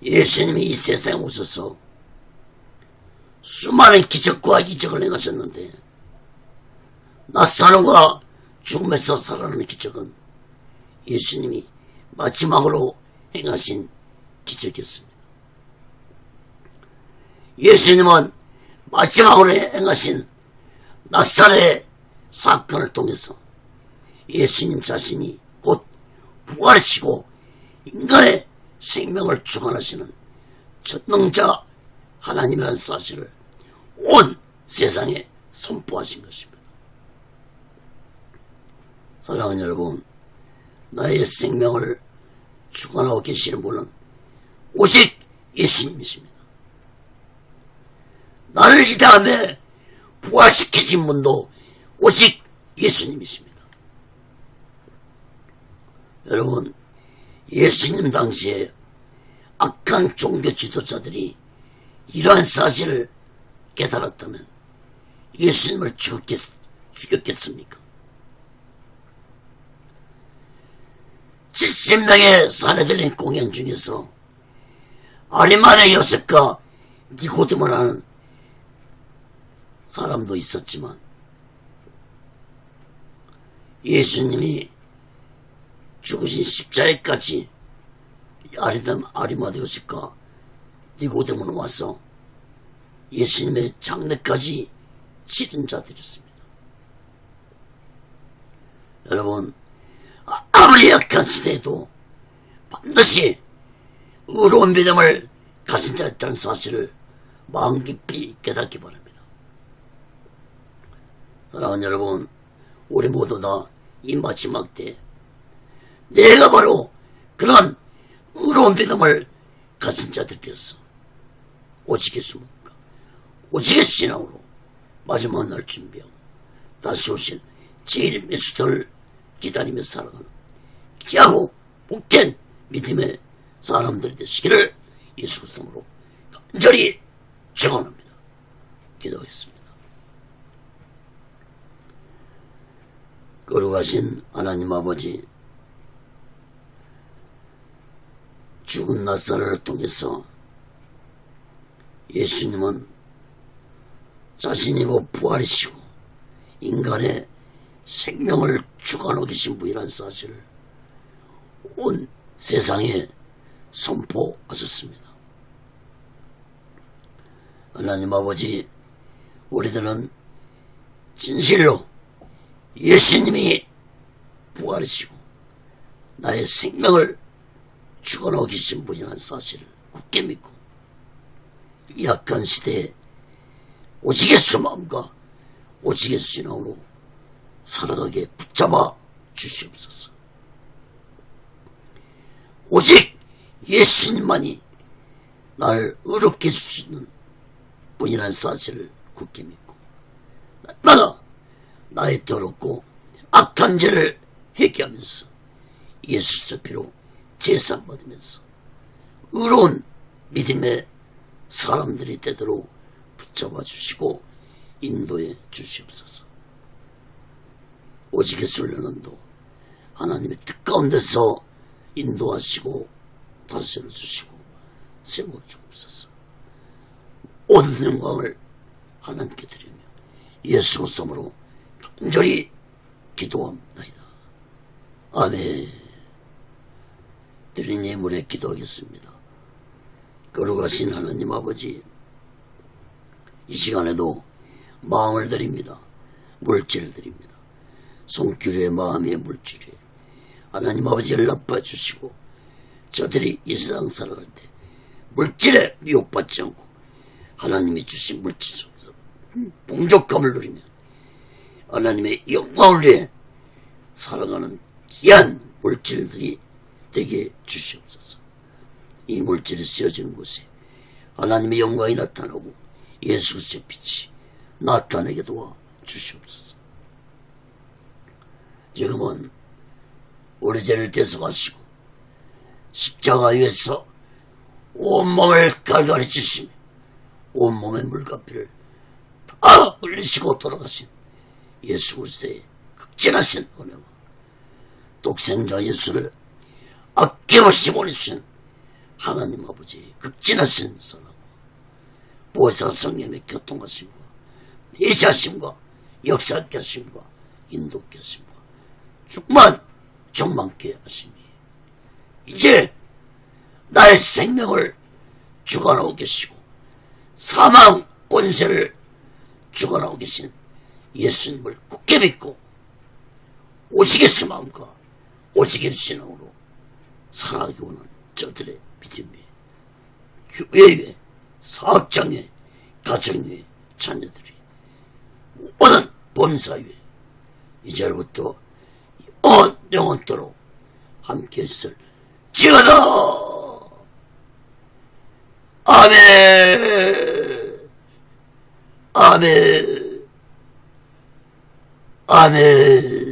예수님이 이 세상에 오셔서 수많은 기적과 이적을 행하셨는데 나사로가 죽음에서 살아나는 기적은 예수님이 마지막으로 행하신 기적이었습니다. 예수님은 마지막으로 행하신 나사로의 사건을 통해서 예수님 자신이 곧 부활하시고 인간의 생명을 주관하시는 전능자 하나님이라는 사실을 온 세상에 선포하신 것입니다. 사랑하는 여러분, 나의 생명을 주관하고 계시는 분은 오직 예수님이십니다. 나를 이 다음에 부활시키신 분도 오직 예수님이십니다. 여러분, 예수님 당시에 악한 종교 지도자들이 이러한 사실을 깨달았다면 예수님을 죽였겠습니까? 70명의 사내들인 공연 중에서 아리마대 요셉과 니고데모라는 사람도 있었지만 예수님이 죽으신 십자가까지 아리마대 요셉과 니고데모는 와서 예수님의 장례까지 치른 자들이었습니다. 여러분, 아무리 약한 시대에도 반드시 의로운 믿음을 가진 자였다는 사실을 마음 깊이 깨닫기 바랍니다. 사랑하는 여러분, 우리 모두 다 이 마지막 때 내가 바로 그런 의로운 믿음을 가진 자들 되어서 오직 예수님과 오직 신앙으로 마지막 날 준비하고 다시 오실 제일 메시지를 기다리며 살아가는 귀하고 복된 믿음의 사람들이 되시기를 예수 그리스도로 간절히 축원합니다. 기도하겠습니다. 거룩하신 하나님 아버지, 죽은 나사로를 통해서 예수님은 자신이고 부활이시고 인간의 생명을 주관하고 계신 분이라는 사실을 온 세상에 선포하셨습니다. 하나님 아버지, 우리들은 진실로 예수님이 부활이시고 나의 생명을 주관하고 계신 분이라는 사실을 굳게 믿고 이 약한 시대에 오직 예수 마음과 오직 예수 신앙으로 살아가게 붙잡아 주시옵소서. 오직 예수님만이 나를 의롭게 해주시는 분이라는 사실을 굳게 믿고 날마다 나의 더럽고 악한 죄를 회개하면서 예수 피로 제사받으면서 의로운 믿음의 사람들이 되도록 붙잡아 주시고 인도해 주시옵소서. 오직 예수 훈련도 하나님의 뜻 가운데서 인도하시고 다스려 주시고 세워 주옵소서. 모든 영광을 하나님께 드리며 예수 그리스도로 간절히 기도합니다. 아멘. 드린 예물에 기도하겠습니다. 거룩하신 하나님 아버지, 이 시간에도 마음을 드립니다. 물질을 드립니다. 손길의 마음의 물질에 하나님 아버지 연락받아 주시고 저들이 이 세상 살아갈 때 물질에 미혹받지 않고 하나님이 주신 물질 속에서 풍족감을 누리며 하나님의 영광을 위해 살아가는 귀한 물질들이 되게 주시옵소서. 이 물질이 쓰여지는 곳에 하나님의 영광이 나타나고 예수 그리스도의 빛이 나타나게 도와 주시옵소서. 지금은 우리 죄를 대속하시고 십자가 위에서 온몸을 갈갈이 찢으시며 온몸의 물과 피를 다 흘리시고 돌아가신 예수 그리스도의 극진하신 은혜와 독생자 예수를 아낌없이 보내주신 하나님 아버지의 극진하신 사랑과 보혜사 성령의 교통하심과 내시하심과 역사하게 하심과 인도하게 하심과 충만케 하심이 이제 나의 생명을 주관하고 계시고 사망 권세를 주관하고 계신 예수님을 굳게 믿고 오시겠수 마음과 오시겠수 신앙으로 살아가기 원하는 저들의 믿음이 교회에 사업장에 가정에 자녀들이 모든 본사에 이제부터 영원토록 함께 있을 지어다. 아멘. 아멘. 아멘.